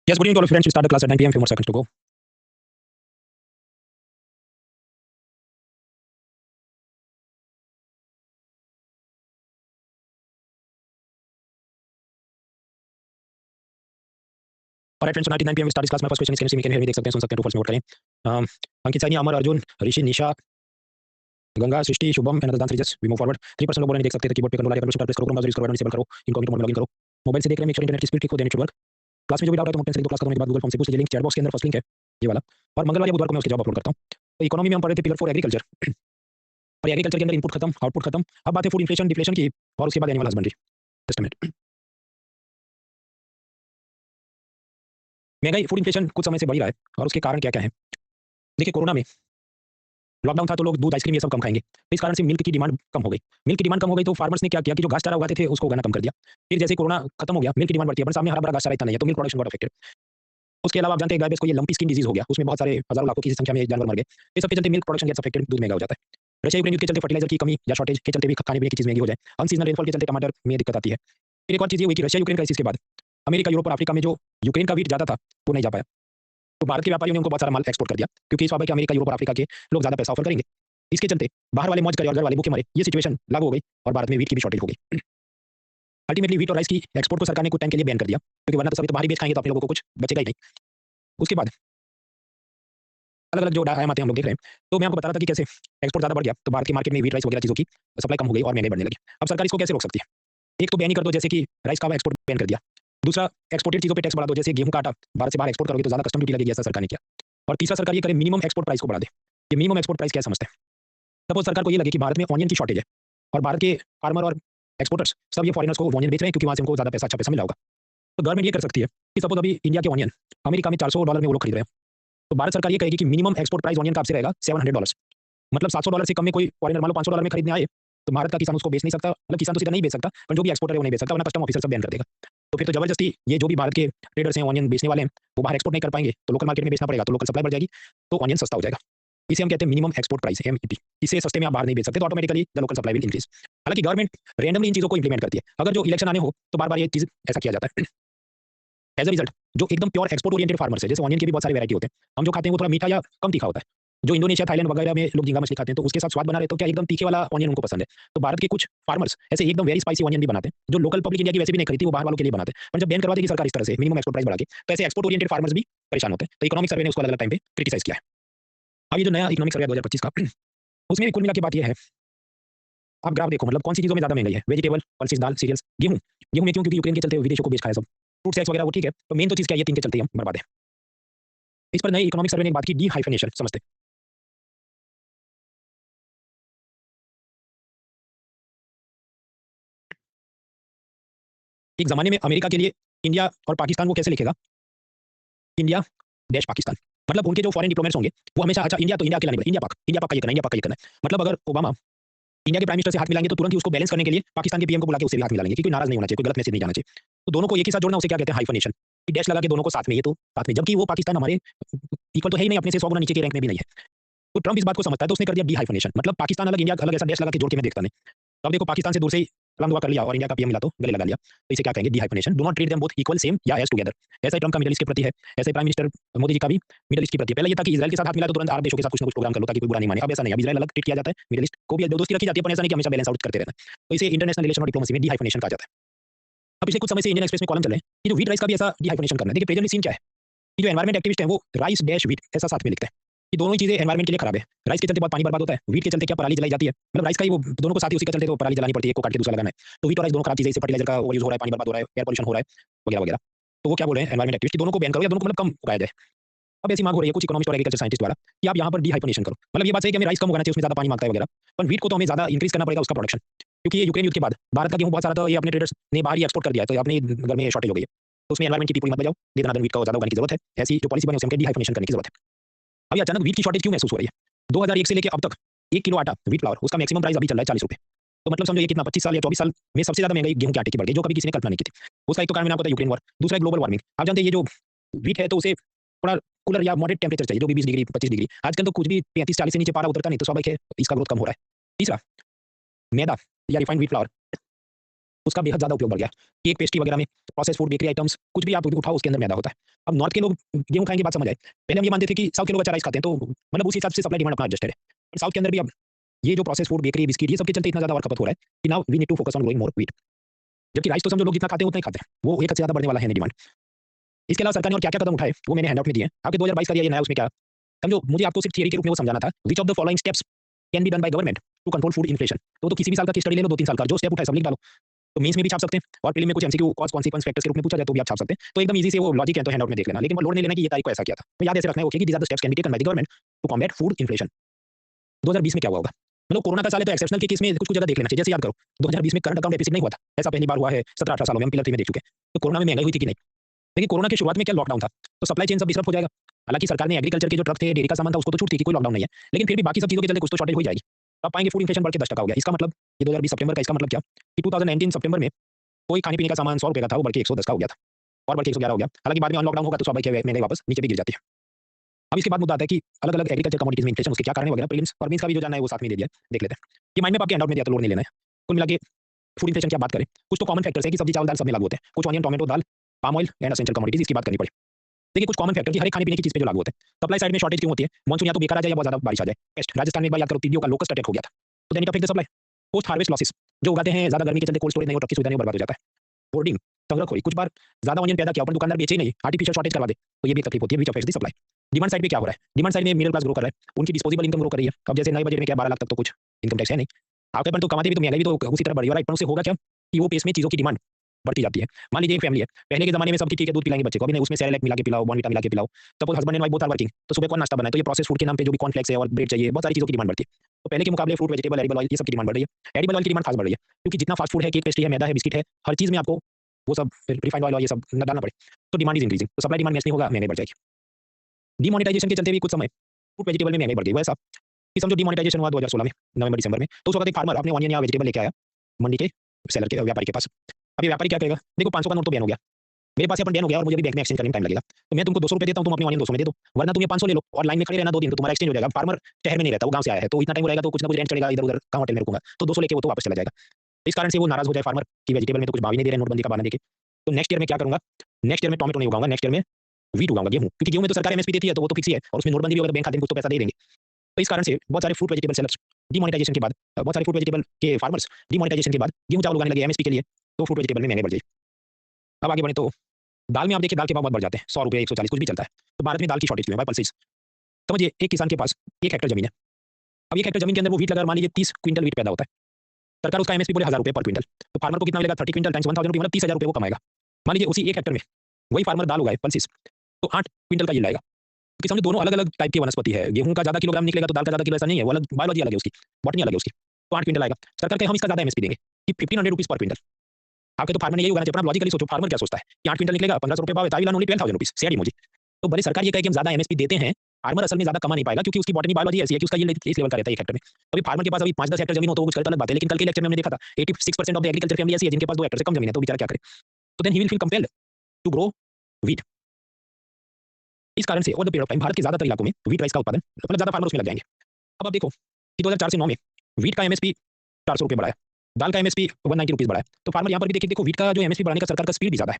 Yes, good evening to all of friends. We start the class at 9 p.m. Few more seconds to go. All right, friends. So 9 p.m. we start this class. My first question is, can you hear me? देख सकते हैं, सुन सकते हैं, तो first में vote करें. अंकित सैनी, अमर, अर्जुन, ऋषि, निशा, गंगा, सृष्टि, Shubham and दान श्रीजस. We move forward. 3% लोग बोल रहे हैं, देख सकते हैं, कीबोर्ड पे कंट्रोल आइकन प्रेस करो, क्रोम ब्राउज़र यूज करो, डिसेबल करो, इनकॉग्निटो मोड में लॉगिन करो. मोबाइल से देख रहे हैं, मेक श्योर इंटरनेट की स्पीड ठीक हो, then it should work. Class में जो भी डाउट है तो मुझसे दो क्लास खत्म होने के बाद गूगल फॉर्म से पूछ लीजिए. लिंक चैट बॉक्स के अंदर फर्स्ट लिंक है ये वाला. और मंगलवार या बुधवार को मैं उसके जवाब अपलोड करता हूँ. तो इकोनॉमी में हम पढ़ रहे थे पिलर 4 एग्रीकल्चर. और एग्रीकल्चर के अंदर इनपुट खत्म, आउटपुट खत्म. अब बात है फूड इन्फ्लेशन डिफ्लेशन की, और उसके बाद animal husbandry. Just a minute. महंगाई फूड इन्फ्लेशन कुछ समय से बढ़ ही रहा है, और उसके कारण क्या क्या है. देखिए, कोरोना में लॉकडाउन था तो लोग दूध आइसक्रीम ये सब कम खाएंगे, तो इस कारण से मिल्क की डिमांड कम हो गई. मिल्क की डिमांड कम हो गई तो फार्मर्स ने क्या किया कि जो घास चारा उगाते थे उसको उगाना कम कर दिया. फिर जैसे कोरोना खत्म हो गया, मिल्क की डिमांड बढ़ती है, पर सामने हरा भरा घास चारा इतना नहीं है, तो मिल्क प्रोडक्शन गॉट अफेक्टेड. उसके अलावा आप जानते हैं गाय भैंस को ये लंपी स्किन डिजीज हो गया, उसमें बहुत सारे हजारों लाखों की संख्या में जानवर मर गए. इस सबके चलते मिल्क प्रोडक्शन गेट्स अफेक्टेड, दूध महंगा हो जाता है. रशिया यूक्रेन युद्ध के चलते फर्टिलाइजर की कमी या शॉर्टेज के चलते भी खाने पीने की चीज महंगी हो जाए. अनसीजनल रेनफॉल के चलते टमाटर में दिक्कत आती है. फिर एक और चीज ये हुई कि रशिया यूक्रेन क्राइसिस के बाद अमेरिका, यूरोप और अफ्रीका में जो यूक्रेन का वीट जाता था वो नहीं जा पाया. तो भारत के व्यापारियों ने उनको बहुत सारा माल एक्सपोर्ट कर दिया, क्योंकि स्वाभाविक अमेरिका, यूरोप और अफ्रीका के लोग ज्यादा पैसा ऑफर करेंगे. इसके चलते बाहर वाले मौज करे और घर वाले भूखे मरे, ये सिचुएशन लागू हो गई और भारत में वीट की भी शॉर्टेज हो गई. अल्टीमेटली वीट और राइस की एक्सपोर्ट को सरकार ने कुछ टाइम के लिए बैन कर दिया, क्योंकि वरना तो सभी तो बाहर ही बेच खाएंगे, तो अपने लोगों को कुछ बचेगा ही नहीं. उसके बाद अलग अलग जो आयाम आते हैं हम लोग देख रहे हैं. तो मैं आपको बता रहा था कि कैसे एक्सपोर्ट ज्यादा बढ़ गया तो भारत के मार्केट में वीट राइस वगैरह चीजों की सप्लाई कम हो गई और महंगाई बढ़ने लगी. अब सरकार इसको कैसे रोक सकती है. एक तो बैन ही कर दो, जैसे कि राइस का एक्सपोर्ट बैन कर दिया. दूसरा, एक्सपोर्टेड चीजों पर टैक्स बढ़ा दो, जैसे गेहूं का आटा भारत से बाहर एक्सपोर्ट करोगे तो ज्यादा कस्टम ड्यूटी लगेगी, ऐसा सरकार ने किया. और तीसरा, सरकार ये करे मिनिमम एक्सपोर्ट प्राइस को बढ़ा दे. ये मिनिमम एक्सपोर्ट प्राइस क्या समझते हैं. सपोज सरकार को ये लगे कि भारत में ऑनियन की शॉर्टेज है और भारत के फार्मर और एक्सपोर्टर्स सब ये फॉरेनर्स को ऑनियन बेच रहे हैं, क्योंकि वहां से उनको ज्यादा पैसा, अच्छा पैसा मिला होगा. तो गवर्नमेंट ये कर सकती है कि सपोज अभी इंडिया के ऑनियन अमेरिका में $400 में वो लोग खरीद रहे हैं, तो भारत सरकार ये कहेगी कि मिनिमम एक्सपोर्ट प्राइस ऑनियन का आपसे रहेगा $700. मतलब $700 से कम में कोई फॉरेनर मान लो $500 में खरीदने आए, तो भारत का किसान उसको बेच नहीं सकता. मतलब किसान तो सीधा नहीं बेच सकता, पर जो भी एक्सपोर्टर है वो नहीं बेच सकता, वरना कस्टम ऑफिसर सब बैन कर देगा. तो फिर तो जबरदस्ती ये जो भी भारत के ट्रेडर्स हैं, ऑनियन बेचने वाले हैं, वो बाहर एक्सपोर्ट नहीं कर पाएंगे, तो लोकल मार्केट में बेचना पड़ेगा, तो लोकल सप्लाई बढ़ जाएगी, तो ऑनियन सस्ता हो जाएगा. इसे हम कहते हैं मिनिमम एक्सपोर्ट प्राइस, एमईपी. इसे सस्ते में आप बाहर नहीं बेच सकते, तो automatically the local supply will increase. हालांकि गवर्नमेंट रैंडमली इन चीजों को इंप्लीमेंट करती है. अगर जो इलेक्शन आने हो तो बार बार ये चीज ऐसा किया जाता है. एज अ रिजल्ट जो एकदम प्योर एक्सपोर्ट ओरिएंटेड फार्मर्स है, जैसे ऑनियन के भी बहुत सारे वैरायटी होते हैं, हम जो खाते हैं वो थोड़ा मीठा या कम तीखा होता है. जो इंडोनेशिया, थाईलैंड वगैरह में लोग झींगा मछली खाते हैं, तो उसके साथ स्वाद बना रहे, तो क्या एकदम तीखे वाला ऑनियन उनको पसंद है. तो भारत के कुछ फार्मर्स ऐसे एकदम वेरी स्पाइसी ऑनियन भी बनाते हैं, जो लोकल पब्लिक इंडिया की वैसे भी नहीं खरीदती, वो बाहर वालों के लिए बनाते हैं. पर जब बैन करवा देगी सरकार इस तरह से मिनिमम एक्सपोर्ट प्राइस बढ़ा के, तो ऐसे एक्सपोर्ट ओरिएंटेड फार्मर्स भी परेशान होते हैं. तो इकोनॉमिक सर्वे ने उसको अलग अलग टाइम पे क्रिटिसाइज किया है. अब ये जो नया इकोनॉमिक सर्वे 2025 का, उसमें भी कुल मिला के बात ये है, आप ग्राफ देखो, मतलब कौन सी चीजों में ज्यादा महंगाई है. वेजिटेबल, पल्सेस, दाल, सीरियल्स, गेहूं. गेहूं में क्यों, क्योंकि यूक्रेन के चलते विदेशों को बेच खाया सब. फ्रूट सैक्स वगैरह वो ठीक है, तो मेन तो चीज क्या है, ये तीन के चलते हम बर्बाद है. इस पर नए इकोनॉमिक सर्वे ने एक बात की, डी हाइफेनेशन. समझते एक जमाने में अमेरिका के लिए इंडिया और पाकिस्तान को कैसे लिखेगा, इंडिया डैश पाकिस्तान. मतलब उनके जो फॉरेन डिप्लोमेट्स होंगे वो हमेशा, अच्छा इंडिया तो इंडिया अकेला नहीं बोले, इंडिया पाक का ये करना, इंडिया पाक का ये करना है. मतलब अगर ओबामा इंडिया के प्राइम मिनिस्टर से हाथ मिलाएंगे तो तुरंत ही उसको बैलेंस करने के लिए पाकिस्तान के पीएम को बुला के उससे भी हाथ मिलाएंगे, क्योंकि नाराज नहीं होना चाहिए, कोई गलत मैसेज नहीं जाना चाहिए. तो दोनों को एक ही साथ जोड़ना, उसे क्या कहते हैं, हाइफेनेशन. डैश लगा के दोनों को साथ में, ये तो साथ में, जबकि वो पाकिस्तान हमारे इक्वल तो है ही नहीं, अपने से 100 गुना नीचे के रैंक में भी नहीं है. तो ट्रम्प इस बात को समझता है, तो उसने कर दिया डी हाइफेनेशन. मतलब पाकिस्तान अलग, इंडिया अलग, ऐसा डैश लगा के जोड़ के मैं देखता नहीं. तो अब देखो, पाकिस्तान से दूर से ही सलाम दुआ कर लिया और इंडिया का पीएम मिला तो गले लगा लिया, तो इसे क्या कहेंगे, D हाइफेनेशन. Do not treat them both equal, same या एज टुगेदर. ऐसा ही ट्रम्प का मिडिल ईस्ट के प्रति है, ऐसे प्राइम मिनिस्टर मोदी जी का भी मिडिल ईस्ट के प्रति. पहले ये था कि इजराइल के साथ हाथ मिला तो तुरंत अरब देशों के साथ कुछ ना कुछ प्रोग्राम कर लो ताकि कोई बुरा नहीं माने. अब ऐसा नहीं, अब इजराइल अलग ट्रीट किया जाता है, मिडिल ईस्ट को भी दोस्ती रखी जाती है, पर ऐसा नहीं कि हमेशा बैलेंस आउट करते रहना. तो इसे इंटरनेशनल रिलेशन और डिप्लोमेसी में डी हाइफेनेशन कहा जाता है. अब पिछले कुछ समय से इंडियन एक्सप्रेस में कॉलम चल रहे हैं कि जो व्हीट राइस का भी ऐसा डी हाइफेनेशन करना है. देखिए प्रेजेंटली सीन क्या है कि जो एनवायरमेंट एक्टिविस्ट है वो राइस डैश व्हीट ऐसा साथ में लिखते हैं कि दोनों ही चीजें एनवायरमेंट के लिए खराब है. राइस के चलते बहुत पानी बर्बाद होता है, व्हीट के चलते क्या पराली जलाई जाती है. मतलब राइस का ही वो दोनों को साथ ही उसी के चलते तो पराली जलानी पड़ती है, एक को काट के दूसरा लगाना है. तो व्हीट और राइस दोनों खराब चीजें, इससे फर्टिलाइजर का ओवर यूज हो रहा है, पानी बर्बाद हो रहा है, एयर पोल्यूशन हो रहा है, वगैरह वगैरह. तो वो क्या बोल रहे हैं एनवायरमेंट एक्टिविस्ट कि दोनों को बैन करो या दोनों को मतलब कम उगाया जाए. अब ऐसी मांग हो रही है कुछ इकोनॉमिस्ट और एग्रीकल्चर साइंटिस्ट द्वारा कि आप यहाँ पर डी हाइफेनेशन करो. मतलब ये बात सही है कि हमें राइस कम उगाना चाहिए, उसमें ज्यादा पानी मांगता है वगैरह, पर व्हीट को तो हमें ज्यादा इंक्रीज करना पड़ेगा उसका प्रोडक्शन, क्योंकि ये यूक्रेन युद्ध के बाद भारत का गेहूं बहुत सारा था, ये अपने ट्रेडर्स ने बाहर ही एक्सपोर्ट कर दिया है, तो अपने घर में शॉर्टेज हो गई है. तो उसमें एनवायरमेंट की पूरी मत बजाओ, देना व्हीट का ज्यादा उगाने की जरूरत है. ऐसी जो पॉलिसी बनी उसमें डी हाइफेनेशन करने की जरूरत है. अभी अचानक व्हीट की शॉर्टेज क्यों महसूस हो रही है. 2001 से लेकर अब तक 1 किलो आटा व्हीट फ्लावर उसका मैक्सिमम प्राइस अभी चल रहा है 40 रुपए. तो मतलब समझो ये कितना 25 साल या 24 साल में सबसे ज्यादा महंगाई गेहूं के आटे की बढ़ गई, जो कभी किसी ने कल्पना नहीं की थी. उसका एक तो कारण मैंने आपको बताया यूक्रेन वॉर, दूसरा है ग्लोबल वार्मिंग. आप जानते हैं ये जो व्हीट है तो उसे थोड़ा कूलर या मॉडरेट टेम्परेचर चाहिए, जो भी 20 डिग्री 25 डिग्री. आजकल तो कुछ भी 35-40 से नीचे पारा उतरता नहीं, तो स्वाभाविक है इसका ग्रोथ कम हो रहा है. तीसरा, मैदा या रिफाइंड व्हीट फ्लावर उसका बेहद ज़्यादा उपयोग बढ़ गया। केक, पेस्ट्री वगैरह में, प्रोसेस्ड फूड, बेकरी आइटम्स कुछ भी आप उठाओ उसके अंदर मैदा होता है। अब नॉर्थ के लोग गेहूँ खाएँगे बात समझ आए। पहले हम ये मानते थे कि साउथ के लोग अच्छा राइस खाते हैं तो मतलब उस हिसाब से सप्लाई डिमांड अपना एडजस्टेड है। पर साउथ के अंदर भी अब ये जो प्रोसेस्ड फूड, बेकरी, बिस्किट ये सब के चलते इतना ज़्यादा और खपत हो रहा है कि now we need to focus on growing more wheat. जबकि राइस तो समझो लोग जितना खाते हैं उतना ही खाते हैं। वो एक हद से ज़्यादा बढ़ने वाला है नहीं डिमांड। इसके अलावा सरकार ने और क्या-क्या कदम उठाए वो मैंने हैंडआउट में दिए हैं। आपके 2022 का दिया ये नया उसमें क्या समझो मुझे आपको सिर्फ थियरी के रूप में वो समझाना था। Which of the following steps can be done by government to control food inflation. तो किसी भी साल का केस स्टडी ले लो 2-3 साल का, जो स्टेप उठाए सब लिख डालो। तो मेंस में भी छाप सकते हैं और प्रीलिम में कुछ एमसीक्यू कॉज़ कॉन्सिक्वेंस फैक्टर्स के रूप में पूछा जाए तो भी आप छाप सकते हैं। तो एकदम ईज़ी से वो लॉजिक है तो हैंडआउट में देख लेना। लेकिन वो लोड नहीं लेना कि ये तारीख को ऐसा किया था। तो याद ऐसे रखना है ओके कि these are the steps can be taken by the government to combat food inflation. 2020 में क्या हुआ होगा? मतलब कोरोना का साल है तो एक्सेप्शनल के केस में कुछ-कुछ जगह देख लेना चाहिए। जैसे याद करो 2020 में करंट अकाउंट डेफिसिट नहीं हुआ था। ऐसा पहली बार हुआ है 17-18 सालों में हम पिलर 3 में देख चुके हैं। तो कोरोना में महंगाई हुई थी कि नहीं? देखिए कोरोना की शुरुआत में क्या लॉकडाउन था, तो सप्लाई चेन सब डिसरप्ट हो जाएगा। हालाँकि सरकार ने एग्रीकल्चर के जो ट्रक थे, डेयरी का सामान था उसको तो छूट थी कि कोई लॉकडाउन नहीं है। लेकिन फिर भी बाकी सब चीज़ों के चलते कुछ तो शॉर्टेज हो ही जाएगी। अब पाएँगे फूड इन्फ्लेशन बढ़ के 10% हो गया। इसका मतलब ये 2020 सितंबर का इसका मतलब क्या कि 2019 सितंबर में कोई खाने-पीने का सामान ₹100 का था वो बढ़ के 110 का हो गया था और बढ़ के 111 हो गया। हालाँकि बाद में अनलॉकडाउन होगा तो स्वाभाविक है महँगाई वापस नीचे भी गिर जाती है। अब इसके बाद मुद्दा आता है कि अलग-अलग एग्रीकल्चर कमोडिटीज़ में इन्फ्लेशन उसके क्या कारण है वगैरह प्रीलिम्स और मेंस का भी जो जानना है वो साथ में दे दिया है, देख लेते हैं। ये माइंड मैप आपके हैंडआउट में दिया तो लोड नहीं लेना है। कुल मिला के फूड इन्फ्लेशन की आप बात करें, कुछ तो कॉमन फैक्टर्स है कि सब्जी, चावल, दाल सब में लागू होते हैं। कुछ onion, tomato, dal, palm oil and essential commodities इसकी बात करनी पड़ी। देखिए कुछ कॉमन फैक्टर कि हर एक खाने-पीने की चीज़ पे जो लागू होते हैं। सप्लाई साइड में शॉर्टेज क्यों होती है? मानसून या तो बेकार आ जाए या बहुत ज़्यादा बारिश आ जाए। पेस्ट राजस्थान में एक बार याद करो टिड्डियों का लोकस्ट अटैक हो गया था। तो then it affect the supply. Post harvest losses जो उगाते हैं ज़्यादा गर्मी के चलते कोल्ड स्टोरेज नहीं और ट्रक की सुविधा नहीं बर्बाद हो जाता है। होर्डिंग संग्रहखोरी कुछ बार ज़्यादा ऑनियन पैदा किया पर दुकानदार बेचे ही नहीं, आर्टिफिशियल शॉर्टेज करवा दे, तो ये भी एक तकलीफ होती है which affects the supply. Demand side पे क्या हो रहा है? डिमांड साइड में मिडल क्लास ग्रो कर रहा है, उनकी डिस्पोजेबल इनकम ग्रो कर रही है। अब जैसे नए बजट में क्या 12 लाख तक तो कुछ इनकम टैक्स है नहीं। आपके अपन तो कमाते भी तो महंगाई भी तो उसी तरह बढ़ी है राइट, पर उससे होगा क्या कि वो पेस में चीज़ों की डिमांड बढ़ती जाती है। मान लीजिए एक फैमिली है, पहले के ज़माने में सब ठीक है दूध पिलाएंगे बच्चे को, अभी नहीं उसमें सेरेलैक मिला के पिलाओ, बॉर्नविटा मिला के पिलाओ। Suppose husband and wife both are working, तो सुबह कौन नाश्ता बनाए? तो ये प्रोसेस्ड फूड के नाम पे जो भी कॉर्नफ्लेक्स है और ब्रेड चाहिए, बहुत सारी चीज़ों की डिमांड बढ़ती है। तो पहले के मुकाबले फ्रूट, वेजिटेबल, एडिबल ऑयल ये सब की डिमांड बढ़ रही है। एडिबल ऑयल की डिमांड खास बढ़ रही है, क्योंकि जितना फास्ट फूड है, केक, पेस्ट्री है, मैदा है, बिस्किट है, हर चीज़ में आपको वो सब रिफाइंड ऑयल और ये सब न डालना पड़े। तो डिमांड इज़ इंक्रीजिंग, तो सप्लाई डिमांड मैच नहीं होगा, महंगाई बढ़ जाएगी। डिमोनेटाइजेशन के चलते भी कुछ समय फूड वेजिटेबल में महंगाई बढ़ गई। वैसा कि समझो डिमोनेटाइजेशन हुआ 2016 में, नवंबर-दिसंबर में, तो उस वक़्त एक फार्मर अपने ऑनियन या वेजिटेबल लेके आया मंडी के सेलर के व्यापारी के पास। अब ये व्यापारी क्या कहेगा? देखो 500 का नोट तो बैन हो गया। मेरे पास ये अपन बैन हो गया और मुझे अभी बैंक में एक्सचेंज करने में टाइम लगेगा। तो मैं तुमको ₹200 देता हूँ, तुम अपने ऑनियन 200 में दे दो, वरना तुम ये 500 ले लो और लाइन में खड़े रहना 2 दिन, तो तुम्हारा एक्सचेंज हो जाएगा। फार्मर शहर में नहीं रहता, वो गाँव से आया है, तो इतना टाइम रहेगा तो कुछ ना कुछ रेंट चढ़ेगा, इधर-उधर कहाँ होटल में रुकूँगा, तो 200 लेके वो तो वापस चला जाएगा। इस कारण से वो नाराज़ हो जाए फार्मर कि वेजिटेबल में तो कुछ भाव ही नहीं दे रहे नोटबंदी का बहाना देके। तो नेक्स्ट ईयर में क्या करूँगा? नेक्स्ट ईयर में टोमेटो नहीं उगाऊँगा, नेक्स्ट ईयर में व्हीट उगाऊँगा, गेहूँ, क्योंकि गेहूँ में तो सरकार एमएसपी देती है तो वो तो फिक्स ही है और उसमें नोटबंदी भी होगा तो बैंक खाते में कुछ तो पैसा दे देंगे। तो इस कारण से बहुत सारे फ्रूट वेजिटेबल सेलर्स डिमोनेटाइजेशन के बाद बहुत सारे फ्रूट वेजिटेबल के फार्मर्स डिमोनेटाइजेशन के बाद गेहूँ चावल उगाने लगे एमएसपी के लिए, तो फ्रूट वेजिटेबल में महंगाई बढ़ गई। अब आगे बढ़े तो दाल में आप देखिए दाल के भाव बहुत बढ़ जाते हैं, ₹100 140 कुछ भी चलता है। तो भारत में दाल की शॉर्टेज क्यों है? Buy pulses. समझिए एक किसान के पास 1 हेक्टेयर ज़मीन है। अब 1 हेक्टेयर ज़मीन के अंदर वो व्हीट लगा मान लीजिए 30 क्विंटल व्हीट पैदा होता है। सरकार उसका एमएसपी बोले ₹1000 पर क्विंटल। तो फार्मर को कितना मिलेगा? 30 क्विंटल टाइम्स ₹1000 मतलब ₹30,000 वो कमाएगा। मान लीजिए उसी 1 हेक्टेयर में वही फार्मर दाल उगाए पल्सेस, तो 8 क्विंटल का यील्ड आएगा। क्योंकि समझो दोनों अलग-अलग टाइप की वनस्पति है। गेहूँ का ज़्यादा किलोग्राम निकलेगा तो दाल का ज़्यादा किलो ऐसा नहीं है, वो अलग बायोलॉजी अलग है उसकी, बॉटनी अलग है उसकी। तो 8 क्विंटल आएगा। सरकार कहे हम इसका ज़्यादा एमएसपी देंगे कि ₹1500 पर क्विंटल। आपके तो फार्मर ने यही उगाना चाहिए, पर आप लॉजिकली सोचो फार्मर क्या सोचता है कि 8 क्विंटल निकलेगा ₹1500 भाव है, तावी लान ओनली ₹12,000 सैड इमोजी। तो भले सरकार ये कहे कि हम ज़्यादा एमएसपी देते हैं, फार्मर असल में ज़्यादा कमा नहीं पाएगा क्योंकि उसकी बॉटनी बायोलॉजी ऐसी है कि उसका यील्ड इस लेवल का रहता है 1 हेक्टेयर में। अभी फार्मर के पास अभी 5-10 हेक्टेयर ज़मीन हो तो वो कुछ करे तो अलग बात है, लेकिन कल के लेक्चर में हमने देखा था 86% ऑफ द एग्रीकल्चर फैमिली ऐसी है जिनके पास 2 हेक्टेयर से कम ज़मीन है, तो बेचारा क्या करे? तो then he will feel compelled to grow wheat. इस कारण से over the period of time Bharat के ज़्यादातर इलाकों में व्हीट राइस का उत्पादन मतलब ज़्यादा फार्मर उसमें लग जाएँगे। अब आप देखो कि 2004 से 9 में व्हीट का एमएसपी ₹400 बढ़ा है, दाल का एमएसपी ₹190 बढ़ा है। तो फार्मर यहाँ पर भी देखिए देखो व्हीट का जो एमएसपी बढ़ाने का सरकार का स्पीड भी ज़्यादा है।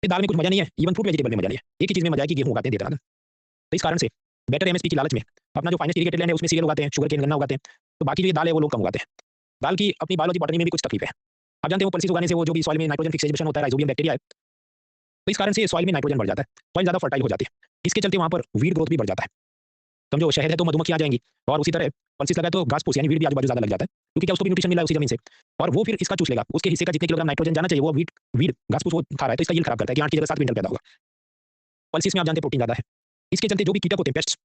ये दाल में कुछ मज़ा नहीं है, इवन फ्रूट वेजिटेबल में मज़ा नहीं है। एक ही चीज़ में मज़ा है कि गेहूँ उगाते हैं देर रात। तो इस कारण से बेटर एमएसपी की लालच में अपना जो फाइनेंस इरिगेटेड लैंड है उसमें सीरियल उगाते हैं, शुगरकेन गन्ना उगाते हैं। तो बाकी जो ये दाल है वो लोग कम उगाते हैं। दाल की अपनी बायोलॉजी बॉटनी में भी कुछ तकलीफ है। आप जानते हो पल्सेस उगाने से वो जो भी सॉइल में नाइट्रोजन फिक्सेशन होता है, राइजोबियम बैक्टीरिया है, तो इस कारण से सॉइल में नाइट्रोजन बढ़ जाता है, सॉइल ज़्यादा फर्टाइल हो जाती है। इसके चलते वहाँ पर वीड ग्रोथ भी बढ़ जाता है। समझो शहद है तो मधुमक्खियाँ आ जाएँगी और उसी तरह पल्सेस लगाए तो घास-फूस यानी वीड भी आजू-बाजू ज़्यादा लग जाता है, क्योंकि क्या उसको भी न्यूट्रिशन मिला है उसी ज़मीन से और वो फिर इसका चूस लेगा। उसके हिस्से का जितने किलोग्राम नाइट्रोजन जाना चाहिए वो वीड वीड घास-फूस वो खा रहा है तो इसका यील्ड खराब करता है कि 8 की जगह 7 क्विंटल पैदा होगा। पल्सेस में आप जानते हैं प्रोटीन ज़्यादा है। इसके चलते जो भी कीटक होते हैं पेस्ट्स,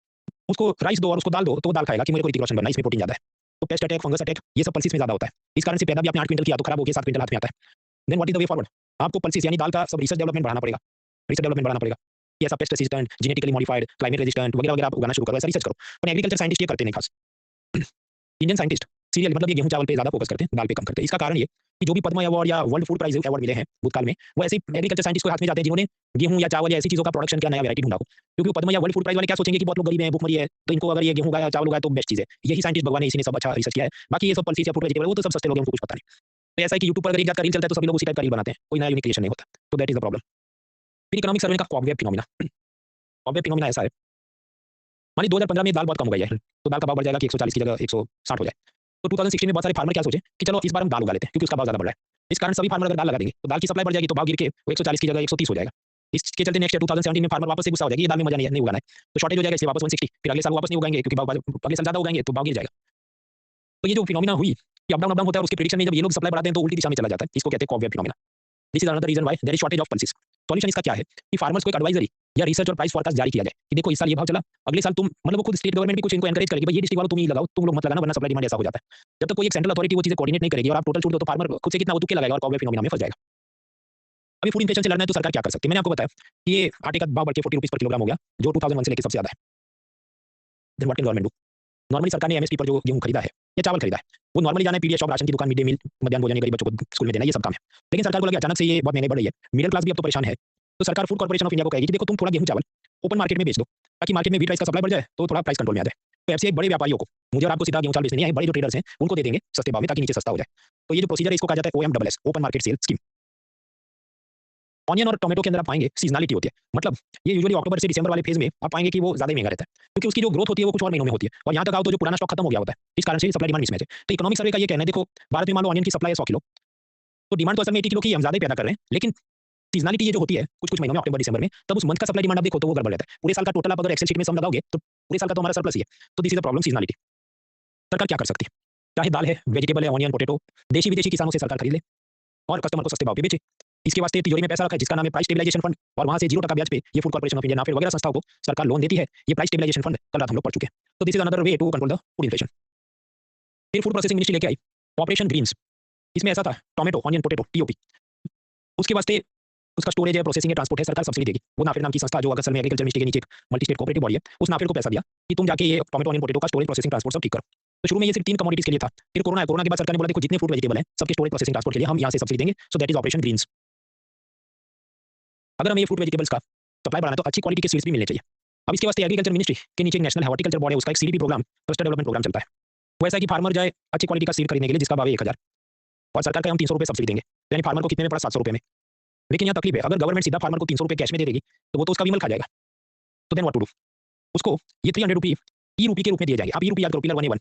उसको राइस दो और उसको दाल दो तो वो दाल खाएगा कि मेरे को ऋतिक रोशन बनना है, इसमें प्रोटीन ज़्यादा है। तो पेस्ट अटैक, फंगस अटैक ये सब पल्सेस में ज़्यादा होता है। इस कारण से पैदा भी आपने 8 क्विंटल किया तो खराब हो गया 7 क्विंटल हाथ में आता है। Then what is the way forward? आपको पल्सेस यानी दाल का सब रिसर्च डेवलपमेंट बढ़ाना पड़ेगा। रिसर्च डेवलपमेंट बढ़ाना पड़ेगा कि ऐसा pest resistant, genetically modified, climate resistant वगैरह-वगैरह आप उगाना शुरू करो, ऐसा रिसर्च करो। पर एग्रीकल्चर साइंटिस्ट ये करते नहीं खास। इंडियन साइंटिस्ट सीरियल मतलब ये गेहूँ चावल पे ज़्यादा फोकस करते हैं, दाल पे कम करते हैं। इसका कारण ये कि जो भी पद्म अवार्ड या वर्ल्ड फूड प्राइज़ अवार्ड मिले हैं भूतकाल में, वो ऐसे एग्रीकल्चर साइंटिस्ट के हाथ में जाते हैं जिन्होंने गेहूँ या चावल या ऐसी चीज़ों का प्रोडक्शन क्या नया वैरायटी ढूँढा हो। क्योंकि वो पद्म या वर्ल्ड फूड प्राइज़ वाले क्या सोचेंगे कि बहुत लोग गरीब हैं, भूखमरी है, तो इनको अगर ये गेहूँ उगाया, चावल उगाया तो बेस्ट चीज़ है। यही साइंटिस्ट भगवान है, इसी ने सब अच्छा रिसर्च किया है। बाकी ये सब पल्सेस या फूड वेजिटेबल वो तो सब सस्ते लोग हैं, उनको कुछ पता नहीं। तो ऐसा है कि यूट्यूब पर अगर एक जात का रील चलता है तो सभी लोग उसी टाइप का रील बनाते हैं, कोई नया यूनिक क्रिएशन नहीं होता। तो दैट इज द प्रॉब्लम। फिर इकोनॉमिक सर्वे का कॉबवेब फिनोमिना। कॉबवेब फिनोमिना ऐसा है, मान ली 2015 में दाल बहुत कम हो गई है, तो दाल का भाव बढ़ जाएगा कि 140 की जगह 160 हो जाए। तो 2016 में बहुत सारे फार्मर क्या सोचे कि चलो इस बार हम दाल उगा लेते हैं क्योंकि उसका भाव ज़्यादा बढ़ रहा है। इस कारण सभी फार्मर अगर दाल लगा देंगे तो दाल की सप्लाई बढ़ जाएगी, तो भाव गिर के वो 140 की जगह 130 हो जाएगा। इसके चलते नेक्स्ट ईयर 2017 में फार्मर वापस से गुस्सा हो जाएगा, ये दाल में मजा नहीं उगाना है, तो शॉर्टेज हो जाएगा, इसलिए वापस 160, फिर अगले साल वापस नहीं उगाएंगे क्योंकि भाव अगले साल ज़्यादा उगाएंगे तो भाव गिर जाएगा। तो ये जो फिनोमिना हुई कि अप डाउन होता है और उसके प्रेडिक्शन में जब ये लोग सप्लाई बढ़ाते हैं तो उल्टी दिशा में चला जाता है, इसको कहते हैं cobweb phenomena. This is another reason why there is shortage of pulses. Solution इसका क्या है कि फार्मर्स को एक एडवाइजरी या रिसर्च और प्राइस फोरकास्ट जारी किया जाए कि देखो इस साल ये भाव चला, अगले साल तुम मतलब वो खुद स्टेट गवर्नमेंट भी कुछ इनको एनकरेज करेगी, भाई ये डिस्ट्रिक्ट वालों तुम ही लगाओ, तुम लोग मत लगाना वरना सप्लाई डिमांड ऐसा हो जाता है। जब तक कोई एक सेंट्रल अथॉरिटी वो चीजें कोऑर्डिनेट नहीं करेगी और आप टोटल छूट दो तो फार्मर खुद से कितना वो तुक्के लगाएगा और कॉबवेब फिनोमिना में फंस जाएगा। अभी फूड इन्फ्लेशन से लड़ना है तो सरकार क्या कर सकती है? मैंने आपको बताया कि ये आटे का भाव बढ़ के 40 रुपीस पर किलोग्राम हो गया, जो 2001 से लेकर सबसे ज्यादा है। Then what can government do? Normally सरकार ने एमएसपी पर जो गेहूं खरीदा है या चावल खरीदा है, वो नॉर्मली जाना है पीडीएस शॉप, राशन की दुकान, मिड डे मील, मध्याह्न भोजन, गरीब बच्चों को स्कूल में देना, ये सब काम है। लेकिन सरकार को लगा अचानक से ये बहुत महंगाई बढ़ रही है, मिडिल क्लास भी अब तो परेशान है, तो सरकार फूड कॉर्पोरेशन ऑफ इंडिया को कहेगी कि देखो तुम थोड़ा गेहूं चावल ओपन मार्केट में बेच दो ताकि मार्केट में व्हीट राइस का सप्लाई बढ़ जाए तो थोड़ा प्राइस कंट्रोल में आ जाए। तो ऐसे बड़े व्यापारियों को, मुझे और आपको सीधा गेहूं चावल बेचने नहीं है, बड़े जो ट्रेडर्स हैं उनको दे देंगे सस्ते भाव में ताकि नीचे सस्ता हो जाए। तो ये जो प्रोसीजर है इसको कहा जाता है OMSS, open market sale scheme. Onion और टोमेटो के अंदर आप पाएंगे सीजनलिटी होती है, मतलब ये यूजुअली अक्टूबर से दिसंबर वाले फेज में आप पाएंगे कि वो ज्यादा महंगा रहता है क्योंकि उसकी जो ग्रोथ होती है वो कुछ और महीनों में होती है और यहाँ तक आओ तो जो पुराना स्टॉक खत्म हो गया होता है, इस कारण से सप्लाई डिमांड मिसमैच है। तो इकोनॉमिक सर्वे का ये कहना है देखो भारत में मान लो ऑनियन की सप्लाई है 100 किलो, तो डिमांड तो असल में 80 किलो की हम ज्यादा पैदा कर रहे हैं, लेकिन सीजनलिटी ये जो होती है कुछ कुछ महीनों में अक्टूबर दिसंबर में, तब उस मंथ का सप्लाई डिमांड आप देखो तो वो गड़बड़ रहता है। पूरे साल का टोटल आप अगर एक्सेल शीट में सम लगाओगे तो पूरे साल का तो हमारा सरप्लस ही है। तो this is the problem seasonality. सरकार क्या कर सकती है? चाहे दाल है, वेजिटेबल है, ऑनियन, पोटेटो, देशी विदेशी किसानों से सरकार खरीद ले और कस्टमर को सस्ते भाव पे बेचे। इसके वास्ते तिजोरी में पैसा रखा है जिसका नाम है प्राइस स्टेबलाइजेशन फंड, और वहां से 0% ब्याज पे ये food corporation of India, NAFED वगैरह संस्थाओं को सरकार लोन देती है। ये प्राइस स्टेबलाइजेशन फंड कल रात हम लोग पढ़ चुके हैं। तो this is another way to control the food inflation. फिर फूड प्रोसेसिंग मिनिस्ट्री लेके आई ऑपरेशन ग्रीन्स। इसमें ऐसा था टोमेटो, ऑनियन, पोटेटो, टीओपी, उसके वास्ते उसका स्टोरेज है, प्रोसेसिंग है, ट्रांसपोर्ट है, सरकार सब्सिडी देगी। वो नाफेड नाम की संस्था जो असल में एग्रीकल्चर मिनिस्ट्री के नीचे एक मल्टी स्टेट कोऑपरेटिव बॉडी है, उस नाफेड को पैसा दिया कि तुम जाके ये टोमेटो, ऑनियन, पोटेटो का स्टोरेज, प्रोसेसिंग, ट्रांसपोर्ट सब ठीक करो। तो शुरू में ये सिर्फ 3 कमोडिटीज के लिए था, फिर कोरोना है, कोरोना के बाद सरकार ने बोला देखो जितने फूड वेजिटेबल हैं सबके स्टोरेज, प्रोसेसिंग, ट्रांसपोर्ट के लिए हम यहाँ से सब्सिडी देंगे। So that is operation greens. अगर हमें ये फ्रूट वेजिटेबल्स का सप्लाई बढ़ाना है तो अच्छी क्वालिटी के सीड्स भी मिलने चाहिए। अब इसके वास्ते एग्रीकल्चर मिनिस्ट्री के नीचे एक नेशनल हॉर्टिकल्चर बोर्ड है, उसका एक CDP programme, cluster development programme चलता है। वो ऐसा है कि फार्मर जाए अच्छी क्वालिटी का सीड खरीदने के लिए जिसका भाव है 1000 और सरकार का हम 300 रुपये सब्सिडी देंगे, यानी फार्मर को कितने में पड़ा 700 रुपये में। लेकिन यहाँ तकलीफ है, अगर गवर्नमेंट सीधा फार्मर को 300 रुपये कैश में दे देगी तो वो तो उसका विमल खा जाएगा। तो देन व्हाट टू डू? उसको ये 300 रुपये ई रूपी के रूप में दिए जाएंगे। आप ई रूपी याद करो, पिलर 1A1।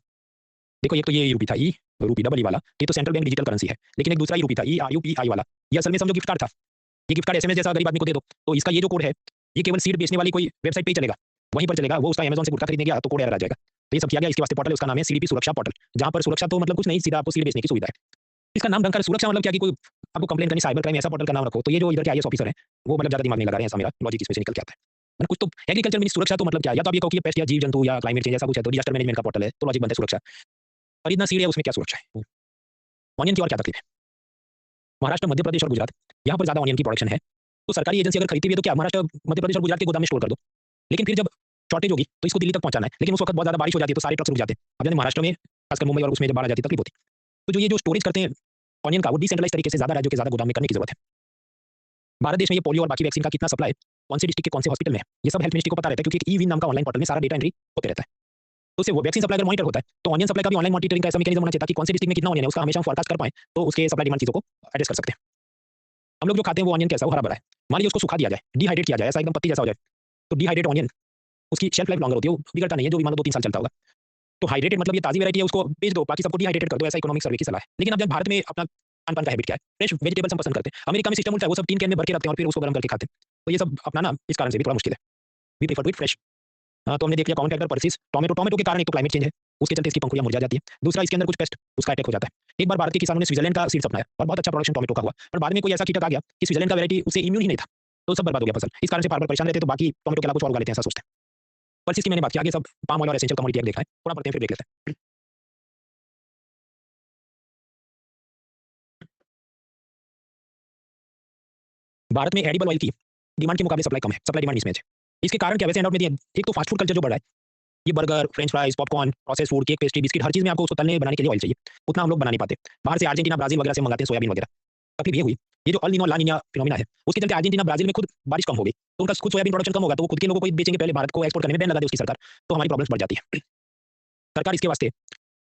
देखो एक तो ये रूपी था, ई रूपी डबल ई वाला, ये तो सेंट्रल बैंक डिजिटल करेंसी है। लेकिन एक दूसरा ई रूपी था, ERUPI वाला, ये असल में समझो गिफ्ट कार्ड था। ये गिफ्ट कार्ड एसएमएस जैसा गरीब आदमी को दे दो, तो इसका ये जो कोड है ये केवल सीड बेचने वाली कोई वेबसाइट पे ही चलेगा, वहीं पर चलेगा। वो उसका अमेज़न से गुटखा खरीदने गया तो कोड एरर आ जाएगा। तो ये सब किया गया, इसके वास्ते पोर्टल है, उसका नाम है सीडीपी सुरक्षा पोर्टल, जहां पर सुरक्षा तो मतलब कुछ नहीं, सीधा आपको सीड बेचने की सुविधा है। इसका नाम ढंग सुरक्षा मतलब क्या कि कोई आपको कंप्लेंट करनी, साइबर क्राइम, ऐसा पोर्टल का नाम रखो। तो ये जो इधर के आईएएस ऑफिसर हैं वो मतलब ज्यादा दिमाग नहीं लगा रहे हैं, ऐसा मेरा लॉजिक इसमें से निकल के आता है। मतलब कुछ तो एग्रीकल्चर में सुरक्षा तो मतलब क्या, या तो आप ये कहो कि पेस्ट या जीव जंतु या क्लाइमेट चेंज ऐसा कुछ है तो डिजास्टर मैनेजमेंट का पोर्टल है, तो लॉजिक बनता है सुरक्षा। खरीदना सीड है, उसमें क्या सुरक्षा है? ऑनियन की और क्या तकलीफ है? महाराष्ट्र, मध्य प्रदेश और गुजरात, यहाँ पर ज्यादा ऑनियन की प्रोडक्शन है, तो सरकारी एजेंसी अगर खरीदती है तो क्या महाराष्ट्र, मध्य प्रदेश और गुजरात के गोदाम में स्टोर कर दो। लेकिन फिर जब शॉर्टेज होगी तो इसको दिल्ली तक पहुंचाना है, लेकिन उस वक्त बहुत ज्यादा बारिश हो जाती है तो सारे ट्रक्स रुक जाते हैं। अब यानी महाराष्ट्र में खासकर मुंबई और उसमें जब बाढ़ आ जाती है तकलीफ होती है। तो जो ये जो स्टोरेज करते हैं ऑनियन का, वो डिसेंट्रलाइज तरीके से ज्यादा राज्यों के ज्यादा गोदाम में करने की जरूरत है। भारत देश में ये पोलियो और बाकी वैक्सीन का कितना सप्लाई कौन से डिस्ट्रिक्ट के कौन से हॉस्पिटल में है, ये सब हेल्थ मिनिस्ट्री को पता रहता है क्योंकि ई-विन नाम का ऑनलाइन पोर्टल में सारा डेटा एंट्री होते रहता है। तो उससे वो वैक्सीन सप्लाई अगर मॉनिटर होता है तो ऑनियन सप्लाई का भी ऑनलाइन मॉनिटरिंग का ऐसा मैकेनिज्म होना चाहिए ताकि कौन से डिस्ट्रिक्ट में कितना ऑनियन है उसका हमेशा हम फोरकास्ट कर पाएं, तो उसके सप्लाई डिमांड चीजों को एडजस्ट कर सकते हैं। हम लोग जो खाते हैं वो ऑनियन कैसा हो, हरा भरा है। मान लीजिए उसको सुखा दिया जाए, डिहाइड्रेट किया जाए, ऐसा एकदम पत्ती जैसा हो जाए, तो डिहाइड्रेट ऑनियन उसकी शेल्फ लाइफ लॉन्गर होती है, वो बिगड़ता नहीं है, जो भी मान लो 2-3 साल चलता होगा। तो हाइड्रेटेड मतलब ये ताजी वैरायटी है, उसको बेच दो, बाकी सबको डिहाइड्रेटेड कर दो, ऐसा इकोनॉमिक सर्वे की सलाह है। लेकिन अब जब भारत में अपना खान-पान का हैबिट क्या है, फ्रेश वेजिटेबल्स हम पसंद करते हैं। अमेरिका में सिस्टम उल्टा है, वो सब टीन कैन में भर के रखते हैं और फिर उसको गर्म करके खाते हैं। तो ये सब अपनाना इस कारण से भी थोड़ा मुश्किल है। We prefer to eat fresh. तो हमने देख लिया कॉर्न फैक्टर, परसिस, टोमेटो के कारण एक तो क्लाइमेट चेंज है, उसके चलते इसकी पंखुड़ियां मुरझा जाती है। दूसरा इसके अंदर कुछ पेस्ट, उसका अटैक हो जाता है। एक बार भारत के किसानों ने स्विट्जरलैंड का सीड्स अपनाया और बहुत अच्छा प्रोडक्शन टोमेटो का हुआ, पर बाद में कोई ऐसा कीटक आ गया कि स्विट्जरलैंड का वैरायटी उससे इम्यून ही नहीं था, तो सब बर्बाद हो गया फसल। इस कारण से फार्मर परेशान रहते हैं, तो बाकी टोमेटो के अलावा कुछ और उगा लेते हैं, ऐसा सोचते हैं। परसिस की मैंने बात की, आगे सब पाम ऑयल और एसेंशियल कमोडिटी देखा है, थोड़ा पढ़ते हैं फिर देख लेते हैं। भारत में एडिबल ऑयल की डिमांड के मुकाबले सप्लाई कम है, सप्लाई डिमांड मिसमैच है। इसके कारण क्या वैसे एंड आउट में दिए, एक तो फास्ट फूड कल्चर जो बढ़ रहा है, ये burger, French fries, popcorn, processed food, cake, pastry, biscuit, हर चीज में आपको उसको तलने बनाने के लिए ऑयल चाहिए, उतना हम लोग बना नहीं पाते। बाहर से अर्जेंटीना, ब्राजील वगैरह से मंगाते हैं सोयाबीन वगैरह। तकलीफ ये हुई, ये जो अल नीनो ला नीना फिनोमिना है, उसके चलते अर्जेंटीना, ब्राजील में खुद बारिश कम हो गई, तो उनका खुद सोयाबीन प्रोडक्शन कम होगा, तो वो खुद के लोगों को बेचेंगे, पहले भारत को एक्सपोर्ट करने में बैन लगा दे उसकी सरकार, तो हमारी प्रॉब्लम्स बढ़ जाती है। सरकार इसके वास्ते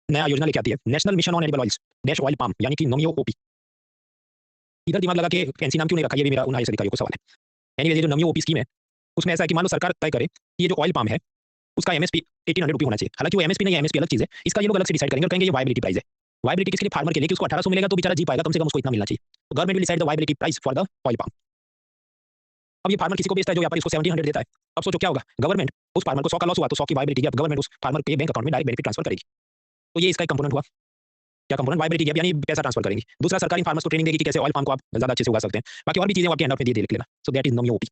नया योजना लेके आती है, national mission on edible oils dash oil palm, यानी कि नोमियो ओपी। इधर दिमाग लगा के फैंसी नाम क्यों नहीं रखा, ये भी मेरा उन आईएएस अधिकारियों को सवाल है। एनीवेज, ये जो नमी ओपी स्कीम है उसमें ऐसा है कि मान लो सरकार तय करे कि ये जो ऑयल पाम है उसका एमएसपी 1800 रुपये होना चाहिए। हालांकि वो एमएसपी नहीं है, एमएसपी अलग चीज है, इसका ये लोग अलग से डिसाइड करेंगे और कहेंगे ये वायबिलिटी प्राइस है। वायबिलिटी किसके लिए? फार्मर के लिए, कि उसको 1800 मिलेगा तो बेचारा जी पाएगा, कम से कम उसको इतना मिलना चाहिए। तो government will decide the viability price for the oil palm. अब ये फार्मर किसी को बेचता है, जो व्यापारी उसको 1700 देता है। अब सोचो क्या होगा, गवर्नमेंट उस फार्मर को 100 का लॉस हुआ तो 100 की वायबिलिटी गैप गवर्नमेंट उस फार्मर के बैंक अकाउंट में डायरेक्ट बेनिफिट ट्रांसफर करेगी। तो ये इसका एक कंपोनेंट हुआ। क्या कंपोनेंट? वायबिलिटी गैप, यानी पैसा ट्रांसफर करेंगी। दूसरा, सरकारी फार्मर्स को ट्रेनिंग देगी कि कैसे ऑयल पाम को आप ज्यादा अच्छे से उगा सकते हैं। बाकी और भी चीजें आपके एंड में देख लेना। सो दैट इज नमी ओपी।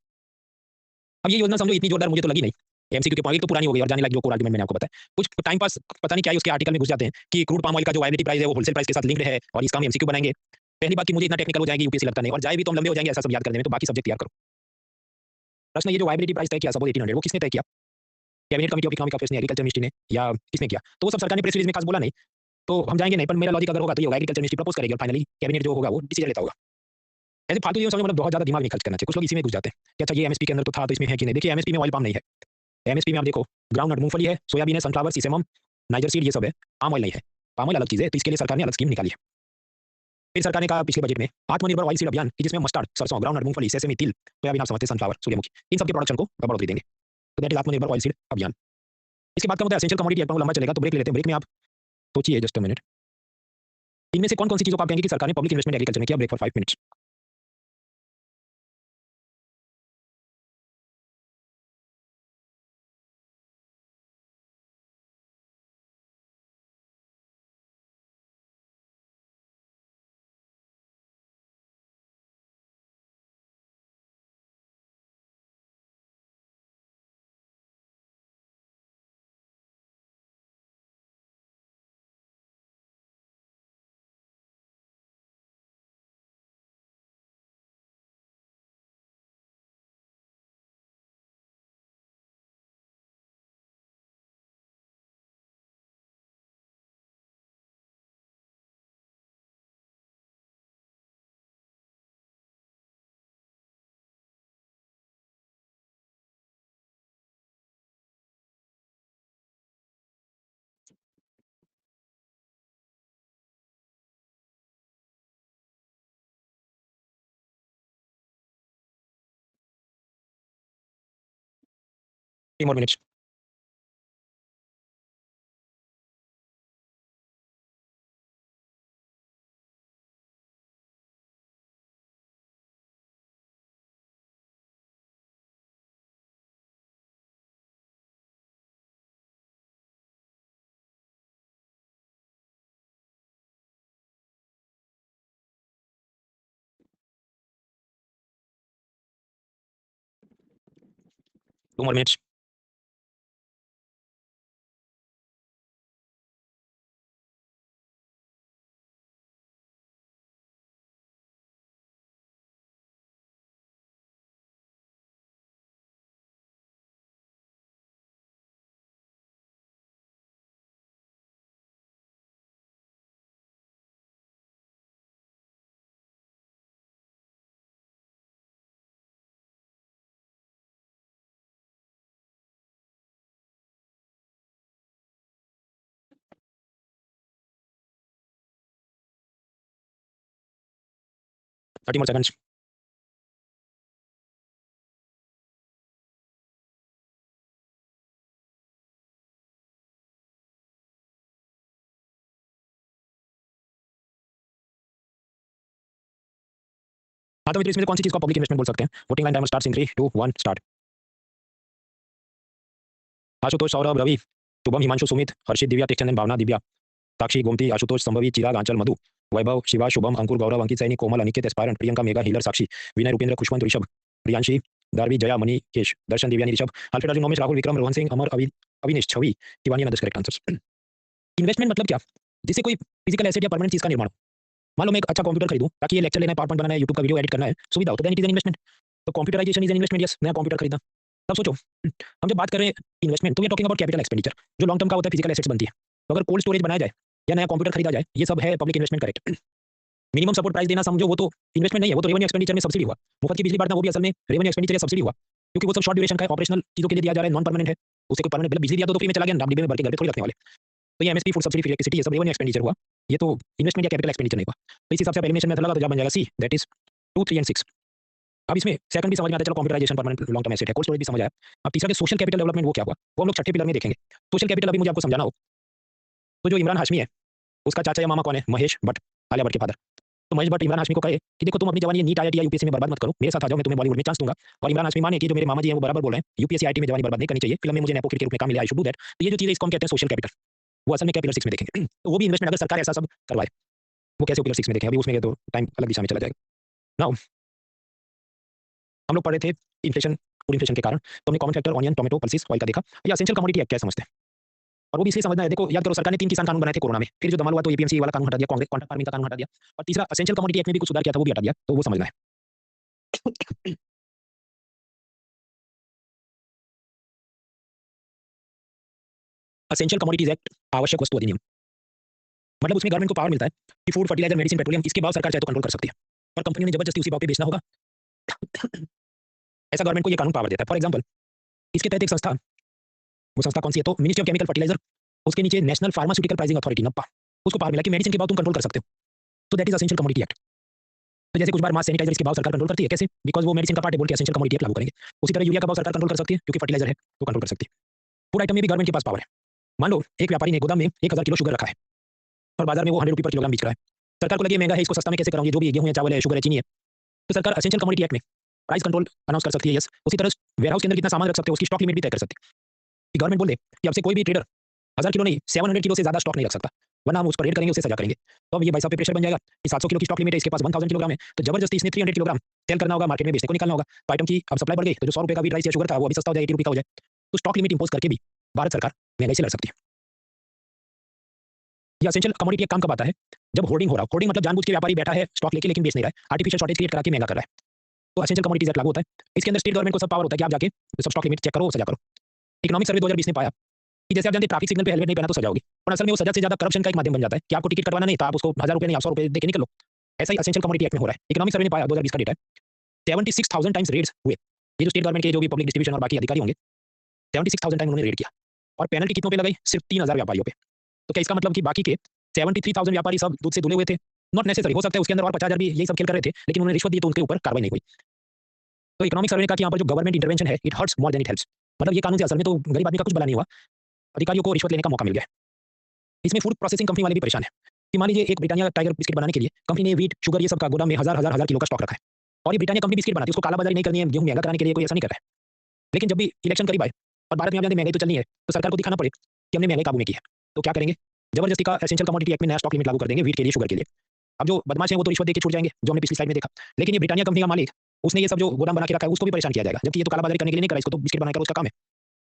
अब ये योजना समझो इतनी जोरदार मुझे तो लगी नहीं। एमसीक्यू के पॉइंट तो पुरानी हो गई और जाने लगी, जो कोर आर्गुमेंट मैंने आपको बताया। कुछ टाइम पास पता नहीं क्या है, उसके आर्टिकल में घुस जाते हैं कि क्रूड पाम ऑयल का जो वायबिलिटी प्राइस है वो होलसेल प्राइस के साथ लिंक्ड है और इसका हम एमसीक्यू बनाएंगे। पहली बात कि मुझे इतना टेक्निकल हो जाएगी यूपीएससी लगता नहीं, और जाए भी तो हम लंबे हो जाएंगे ऐसा सब याद करने में, तो बाकी सब्जेक्ट तैयार करो। प्रश्न, ये जो वायबिलिटी प्राइस तय किया सपोज 1800, वो किसने तय किया? Cabinet committee of economic affairs ने, एग्रीकल्चर मिनिस्ट्री ने, या किसने किया? तो वो सब सरकार ने प्रेस रिलीज में खास बोला नहीं, तो हम जाएंगे नहीं, पर मेरा लॉजिक अगर होगा तो ये होगा एग्रीकल्चर मिनिस्ट्री प्रपोज करेगी और फाइनली कैबिनेट जो होगा वो डिसीजन लेता होगा। ऐसे फालतू चीजों समझ, मतलब बहुत ज्यादा दिमाग नहीं खर्च करना चाहिए। कुछ लोग इसी में घुस जाते हैं कि अच्छा ये एमएसपी के अंदर तो था तो इसमें है कि नहीं। देखिए एमएसपी में ऑयल पाम नहीं है। एमएसपी में आप देखो ग्राउंड नट मूंगफली है, सोयाबीन है, सनफ्लावर, सीसेमम, नाइजर सीड, ये सब है। पाम ऑयल नहीं है। पाम ऑयल अलग चीज है, तो इसके लिए सरकार ने अलग स्कीम निकाली है। फिर सरकार ने कहा पिछले बजट में आत्मनिर्भर ऑयल सीड अभियान, कि जिसमें मस्टर्ड, सरसों, ग्राउंड नट मूंगफली, सेसमी, तिल, सोयाबीन आप समझते हैं, सनफ्लावर, सूर्यमुखी, इन सब के प्रोडक्शन को बढ़ोतरी देंगे। तो दैट इज आत्मनिर्भर ऑयल सीड अभियान। इसके बाद का होता है एसेंशियल कमोडिटी एक्ट, लंबा चलेगा तो ब्रेक ले लेते हैं। ब्रेक में आप सोचिए जस्ट अ मिनट, इनमें से कौन कौन सी चीजों को आप कहेंगे कि सरकार ने पब्लिक इन्वेस्टमेंट एग्रीकल्चर में किया? Break for 5 minutes. Three more minutes. Two more minutes. Thirty more seconds. हाँ तो मित्रों, इसमें से कौन सी चीज को पब्लिक इन्वेस्टमेंट बोल सकते हैं? Voting line timer starts in 3 2 1 start. Ashutosh, Saurabh, Ravi, Shubham, Himanshu, Sumit, Harshit, Divya, Tekchandan, Bhavna, Divya, Sakshi, Gomti, Ashutosh, Sambhavi, Chirag, Anchal, Madhu, Vaibhav, Shiva, Shubham, Ankur, Gaurav, Ankit, Sainik, Komal, Aniket, aspirant, Priyanka, mega, healer, Sakshi, Vinay, Rupendra, Khushwant, Rishabh, Priyanshi, Daarvi, Jaya, Manikesh, Darshan, Divyani, Rishabh, Alfred, Arjun, Umesh, Rahul, Vikram, Rohan Singh, Amar, Avinesh, Chhavi, Tiwani, others correct answers. Investment मतलब क्या? जिससे कोई फिजिकल एसेट या परमानेंट चीज का निर्माण हो। मान लो मैं एक अच्छा कंप्यूटर खरीदूं ताकि ये लेक्चर लेना है, पावर पॉइंट बनाना है, यूट्यूब का वीडियो एडिट करना है, सुविधा हो, तो then it is an investment. तो computerisation is an investment, yes, नया कंप्यूटर खरीदना। तब सोचो हम जब बात कर रहे हैं इन्वेस्टमेंट, तो we are talking about capital expenditure, जो लॉन्ग टर्म का होता है, फिजिकल एसेट्स बनती है। तो अगर कोल्ड स्टोरेज बनाया जाए या नया कंप्यूटर खरीदा जाए, ये सब है public investment, correct. Minimum support price देना समझो, वो तो इन्वेस्टमेंट नहीं है, वो तो रेवेन्यू एक्सपेंडिचर में सब्सिडी हुआ। मुफ्त की बिजली बांटना वो भी असल में रेवेन्यू एक्सपेंडिचर या सब्सिडी हुआ, क्योंकि वो सब शॉर्ट ड्यूरेशन का है, ऑपरेशनल चीजों के लिए दिया जा रहा है, नॉन परमानेंट है। उससे कोई परमानेंट बिजली दिया तो फ्री में चला गया, आप डिब्बे में भर के घर पे थोड़ी रखने वाले। तो ये MSP, food subsidy, free electricity, ये सब रेवेन्यू एक्सपेंडिचर हुआ। ये तो इन्वेस्टमेंट या कैपिटल एक्सपेंडिचर नहीं हुआ। तो इस हिसाब से आप एलिमिनेशन मेथड लगा तो जवाब बन जाएगा सी, दैट इज 2, 3 एंड 6। अब इसमें सेकंड भी समझ में आता है, चलो computerisation permanent long term asset है, कोल्ड स्टोरेज भी समझ आया। अब तीसरा के सोशल कैपिटल डेवलपमेंट वो क्या हुआ, वो हम लोग छठे पिलर में देखेंगे। सोशल कैपिटल अभी मुझे आपको समझाना हो तो जो इमरान हाशमी है उसका चाचा या मामा कौन है, महेश भट्ट, आलिया भट्ट के फादर। तो महेश भट्ट इमरान हाशमी को कहे कि देखो तुम अपनी जवानी नीट आईआईटी या यूपीएससी में बर्बाद मत करो, मेरे साथ आ जाओ, मैं तुम्हें बॉलीवुड में चांस दूंगा। और इमरान हाशमी माने कि जो मेरे मामा जी हैं वो बराबर बोल रहे हैं, यूपीएससी आईआईटी में जवानी बर्बाद नहीं करनी चाहिए, फिल्म में मुझे नेपो किड के रूप में काम मिला, आई शुड डू दैट। तो ये जो चीज़ है इसको हम कहते हैं सोशल कैपिटल। वो असल में क्या पिलर 6 में देखेंगे। तो वो भी इन्वेस्टमेंट अगर सरकार ऐसा सब करवाए, वो कैसे पिलर 6 में देखें, अभी उसमें गए तो टाइम अलग दिशा में चला जाएगा। नाउ हम लोग पढ़े थे इन्फ्लेशन, फूड इन्फ्लेशन के कारण, तो हमने common factor onion, tomato, pulses, oil का देखा। ये एसेंशियल कमोडिटी एक्ट क्या समझते हैं, और वो भी इसलिए समझना है, देखो याद करो सरकार ने 3 किसान कानून बनाए थे कोरोना में, फिर जो धमाल हुआ तो एपीएमसी वाला कानून हटा दिया, कांग्रेस कॉन्ट्रैक्ट फार्मिंग का कानून हटा दिया, और तीसरा एसेंशियल कमोडिटी एक्ट में भी कुछ सुधार किया था, वो भी हटा दिया, तो वो समझना है। एसेंशियल कमोडिटीज एक्ट, आवश्यक वस्तु अधिनियम, मतलब उसमें गवर्नमेंट को पावर मिलता है कि फूड, फर्टिलाइजर, मेडिसिन, पेट्रोलियम इसके भाव सरकार चाहे तो कंट्रोल कर सकती है, और कंपनियों ने जबरदस्ती उसी भाव पे बेचना होगा। ऐसा गवर्नमेंट को ये कानून पावर देता है। फॉर एग्जाम्पल इसके तहत एक संस्था, वो संस्था कौन सी है, तो मिनिस्ट्री ऑफ केमिकल फर्टिलाइजर, उसके नीचे नेशनल फार्मास्यूटिकल प्राइसिंग अथॉरिटी नप्पा, उसको पावर मिला कि मेडिसिन के भाव तुम कंट्रोल कर सकते हो। तो that is essential commodity act. तो जैसे कुछ बार मास सैनिटाइजर इसके भाव सरकार कंट्रोल करती है, कैसे, बिकॉज वो मेडिसिन का पार्ट है बोल के एसेंशियल कमोडिटी एक्ट लागू करेंगे। उसी तरह यूरिया का भाव सरकार कंट्रोल कर सकती है क्योंकि फर्टिलाइजर है, तो कंट्रोल कर सकती है। फूड आइटम में भी गवर्नमेंट के पास पावर है। मान लो एक व्यापारी ने गोदाम में 1000 किलो शुगर रखा है और बाजार में वो 100 रुपये पर किलोग्राम बेच रहा है। सरकार को लगे महंगा है, इसको सस्ता में कैसे कराऊंगी, जो भी गेहूं है, चावल है, शुगर है, चीनी है, तो सरकार एसेंशियल कमोडिटी एक्ट में प्राइस कंट्रोल अनाउंस कर सकती है। यस, उसी तरह वेयरहाउस के अंदर कितना सामान रख सकते हो उसकी स्टॉक लिमिट भी तय कर सकती है। कि गवर्नमेंट बोल दे कि अब से कोई भी ट्रेडर 1000 किलो नहीं 700 किलो से ज्यादा स्टॉक नहीं रख सकता, वरना हम उस पर रेड करेंगे, उससे सजा करेंगे। तो अब ये भाई साहब पे प्रेशर बन जाएगा कि 700 किलो की स्टॉक लिमिट है, इसके पास 1000 किलोग्राम है, तो जबरदस्ती इसने 300 किलोग्राम सेल करना होगा, मार्केट में बेचने को निकालना होगा। तो आइटम की अब सप्लाई बढ़ गई, तो जो 100 रुपये का भी राइस या शुगर था वो अभी सस्ता हो जाए, 80 रुपये का हो जाए। तो स्टॉक लिमिट इंपोज करके भी भारत सरकार महंगाई से लड़ सकती है। ये एसेंशियल कमोडिटी एक काम कब आता है, जब होर्डिंग हो रहा हो। होर्डिंग मतलब जानबूझ के व्यापारी बैठा है स्टॉक लेके लेकिन बेच नहीं रहा है, आर्टिफिशियल शॉर्टेज क्रिएट करा के महंगा कर रहा है, तो एसेंशियल कमोडिटीज एक्ट लागू होता है। इसके अंदर स्टेट गवर्नमेंट को सब पावर होता है कि आप जाके सब स्टॉक लिमिट चेक करो, सजा करो। इकोनॉमिक सर्वे 2020 ने पाया कि जैसे आप जानते हैं ट्रैफिक सिग्नल पे हेलमेट नहीं पहना तो सजा होगी, पर असल में वो सजा से ज्यादा करप्शन का एक माध्यम बन जाता है कि आपको टिकट कटवाना नहीं था, आप उसको 1000 रुपये नहीं 100 रुपये देके निकल लो। ऐसा ही एसेंशियल कमोडिटी एक्ट में हो रहा है। इकोनॉमिक सर्वे ने पाया 2020 का डेटा है, 76,000 टाइम्स रेड्स हुए। ये जो स्टेट गवर्नमेंट के जो भी पब्लिक डिस्ट्रीब्यूशन और बाकी अधिकारी होंगे, 76,000 टाइम उन्होंने रेड किया, और पेनल्टी कितनों पे लगाई, सिर्फ 3000 व्यापारियों पे। तो क्या इसका मतलब कि बाकी के 73,000 व्यापारी सब दूध से धुले हुए थे? नॉट नेसेसरी, हो सकता है उसके अंदर और 50,000 भी यही सब खेल कर रहे थे, लेकिन उन्होंने रिश्वत दी तो उनके ऊपर कार्रवाई नहीं हुई। तो इकोनॉमिक सर्वे ने कहा कि यहाँ पर जो गवर्नमेंट इंटरवेंशन है it hurts more than it helps, मतलब ये कानून से असल में तो गरीब आदमी का कुछ भला नहीं हुआ, अधिकारियों को रिश्वत लेने का मौका मिल गया है। इसमें फूड प्रोसेसिंग कंपनी वाले भी परेशान है कि मान लीजिए एक ब्रिटानिया टाइगर बिस्किट बनाने के लिए कंपनी ने व्हीट, शुगर, ये सब का गोदाम में हजार किलो का स्टॉक रखा है, और ये ब्रिटानिया कंपनी बिस्किट बनाती है, उसको कालाबाजारी नहीं करनी है, गेहूं महंगा कराने के लिए कोई ऐसा नहीं कर रहा है। लेकिन जब भी इलेक्शन करीब आए और भारत में आप जानते हैं महंगाई तो चलनी है, तो सरकार को दिखाना पड़े कि हमने महंगाई काबू में की है, तो क्या करेंगे, जबरदस्ती का एसेंशियल कमोडिटी एक्ट में नया स्टॉक लिमिट लागू कर देंगे व्हीट के लिए, शुगर के लिए। अब जो बदमाश है वो तो रिश्वत देके छूट जाएंगे, जो हमने पिछली स्लाइड में देखा, लेकिन ये ब्रिटानिया कंपनी का मालिक, उसने ये सब जो गोदाम बना के रखा है उसको भी परेशान किया जाएगा, जबकि ये तो कालाबाजारी करने के लिए नहीं करा, इसको तो बिस्किट बनाकर उसका काम है।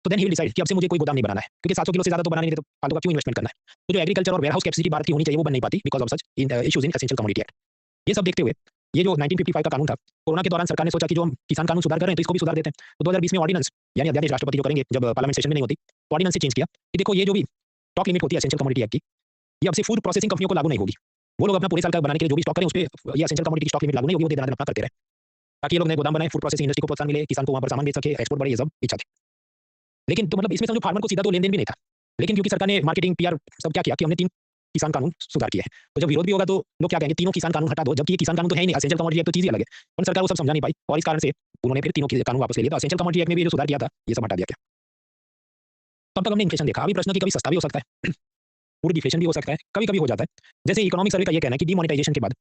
तो देन ही विल डिसाइड कि अब से मुझे कोई गोदाम नहीं बनाना है, क्योंकि 700 किलो से ज्यादा तो बनाने नहीं थे, तो फालतू का क्यों इन्वेस्टमेंट करना है। तो जो एग्रीकल्चर और वेयरहाउस कैपेसिटी भारत की होनी चाहिए वो बन नहीं पाती because of such issues in essential commodity act. ये सब देखते हुए ये जो 1955 का कानून था, कोरोना के दौरान सरकार ने सोचा कि जो हम किसान कानून सुधार कर रहे हैं तो इसको भी सुधार देते हैं। तो 2020 में ऑर्डिनेंस यानी अध्यादेश राष्ट्रपति जो करेंगे जब पार्लियामेंट सेशन में नहीं होती, तो ऑर्डिनेंस से चेंज किया कि देखो ये जो भी स्टॉक लिमिट होती है एसेंशियल कमोडिटी एक्ट की, ये अब से फूड प्रोसेसिंग कंपनियों को लागू नहीं होगी। वो लोग अपना पूरे साल का बनाने के लिए जो भी स्टॉक करें उस पे ये एसेंशियल कमोडिटी की स्टॉक लिमिट लागू नहीं होगी, वो देना अपना करते रहे, ताकि ये लोग नए गोदाम बनाए, फूड प्रोसेसिंग इंडस्ट्री को प्रोत्साहन मिले, किसान को वहां पर सामान बेच सके, एक्सपोर्ट बढ़े, ये सब इच्छा थी। लेकिन तो मतलब इसमें समझो फार्मर को सीधा तो लेन देन भी नहीं था, लेकिन क्योंकि सरकार ने मार्केटिंग, पीआर सब क्या किया कि हमने 3 किसान कानून सुधार किए हैं, तो जब विरोध भी होगा तो लोग क्या कहेंगे, तीनों किसान कानून हटा दो, जबकि ये किसान कानून तो है ही नहीं, एसेंशियल कमोडिटी एक्ट तो चीज ही अलग है। पर सरकार वो सब समझा नहीं पाई और इस कारण से उन्होंने फिर तीनों कानून वापस ले लिया, तो एसेंशियल कमोडिटी एक्ट में भी जो सुधार किया था ये सब हटा दिया गया। तब तक हमने इन्फ्लेशन देखा। अभी प्रश्न की कभी सस्ता भी हो सकता है पूरी डिफ्लेशन भी हो सकता है, कभी कभी हो जाता है। जैसे इकोनॉमिक सर्वे का ये कहना है कि डिमोनेटाइजेशन के बाद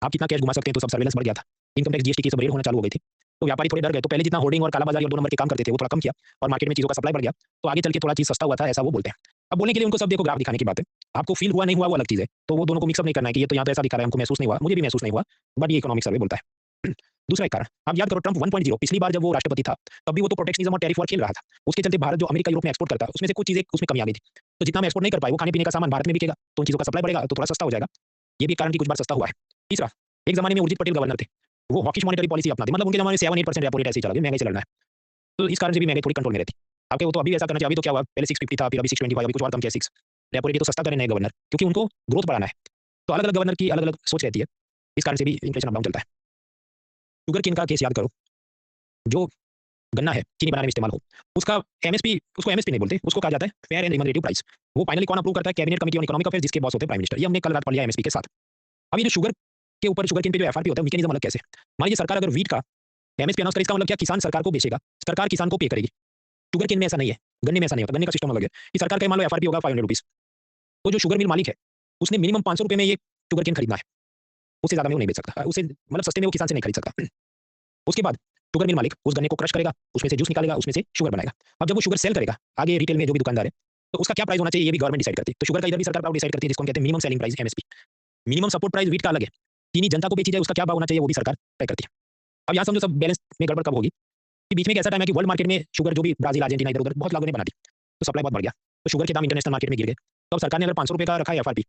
आप कितना कैश घुमा सकते हैं, तो सब सर्वेलेंस बढ़ गया था, इनकम टैक्स जीएसटी की सब रेड होना चालू हो गई थी, तो व्यापारी थोड़े डर गए, तो पहले जितना होर्डिंग और कालाबाजारी और 2 नंबर के काम करते थे वो थोड़ा कम किया और मार्केट में चीजों का सप्लाई बढ़ गया, तो आगे चल के थोड़ा चीज सस्ता हुआ था, ऐसा वो बोलते हैं। अब बोलने के लिए उनको सब देखो ग्राफ दिखाने की बात है, आपको फील हुआ नहीं हुआ वो अलग चीज है, तो वो दोनों को मिक्सअप नहीं करना है कि ये तो यहाँ तो ऐसा दिखा रहा है, हमको महसूस नहीं हुआ, मुझे भी महसूस नहीं हुआ, बट ये इकोनॉमिक सर्वे बोलता है। दूसरा एक कारण आप याद करो, ट्रंप 1.0 पिछली बार जब वो राष्ट्रपति था तब भी वो तो प्रोटेक्शनिज्म और टैरिफ वॉर खेल रहा था, उसके चलते भारत जो अमेरिका यूरोप में एक्सपोर्ट करता है उसमें से कुछ चीजें उसमें कमी आ गई थी, तो जितना हम एक्सपोर्ट नहीं कर पाए वो खाने पीने का सामान भारत में बिकेगा, तो उन चीजों का सप्लाई बढ़ेगा तो थोड़ा सस्ता हो जाएगा, ये भी कारण की कुछ बार सस्ता हुआ है। तीसरा, एक जमाने में उर्जित पटेल गवर्नर थे, वो हॉकिश मॉनेटरी पॉलिसी अपनाते, मतलब उनके जमाने में 7-8% रेपो रेट ऐसे ही चला गया, महंगाई से लड़ना है, तो इस कारण से भी महंगाई थोड़ी कंट्रोल में रहती। आपके वो तो अभी ऐसा करना चाहिए, अभी तो क्या हुआ, पहले 650 था, फिर अभी 625, अभी कुछ और कम किया 6, रेपो रेट तो सस्ता करें नए गवर्नर, क्योंकि उनको ग्रोथ बढ़ाना है, तो अलग अलग गवर्नर की अलग अलग सोच रहती है, इस कारण से भी इन्फ्लेशन अप डाउन चलता है। शुगर केन का केस याद करो, जो गन्ना है चीनी बनाने में इस्तेमाल हो, उसका एमएसपी, उसको एमएसपी नहीं बोलते, उसको कहा जाता है फेयर एंड रिमनरेटिव प्राइस। वो फाइनली कौन अप्रूव करता है, cabinet committee on economic affairs, जिसके बॉस होते हैं प्राइम मिनिस्टर, ये हमने कल रात पढ़ लिया एमएसपी के साथ। अब ये जो शुगर के ऊपर शुगर केन पे जो एफआरपी होता है मैकेनिज्म अलग कैसे? मान लीजिए सरकार अगर वीट का एमएसपी अनाउंस करे, इसका मतलब क्या, किसान सरकार को बेचेगा, सरकार किसान को पे करेगी। शुगर केन में ऐसा नहीं है, गन्ने में ऐसा नहीं होता, गन्ने का सिस्टम अलग है कि सरकार का मान लो एफआरपी होगा 500 रुपीज, तो जो शुगर मिल मालिक है उसने मिनिमम 500 रुपए में ये शुगर केन खरीदना है, उससे ज्यादा में वो नहीं बेच सकता, उससे मतलब सस्ते में वो किसान से नहीं खरीद सकता। उसके बाद शुगर मिल मालिक उस गन्ने को क्रश करेगा, उसमें से जूस निकालेगा, उसमें से शुगर बनाएगा। अब जब वो शुगर सेल करेगा आगे रिटेल में जो भी दुकानदार है, तो उसका क्या प्राइस होना चाहिए ये भी गवर्नमेंट डिसाइड करती है। तो शुगर का इधर भी सरकार प्राइस डिसाइड करती है, जिसको हम कहते हैं minimum selling price MSP. Minimum support price wheat का अलग है, चीनी जनता को बेची जाए उसका क्या भाव होना चाहिए वो भी सरकार तय करती है। अब यहाँ समझो सब बैलेंस में गड़बड़ कब होगी कि बीच में एक ऐसा टाइम है कि वर्ल्ड मार्केट में शुगर जो भी ब्राजील अर्जेंटीना इधर उधर बहुत लोगों ने बना दी, तो सप्लाई बहुत बढ़ गया, तो शुगर के दाम इंटरनेशनल मार्केट में गिर गए। तो अब सरकार ने अगर 500 रुपए का रखा है एफआरपी,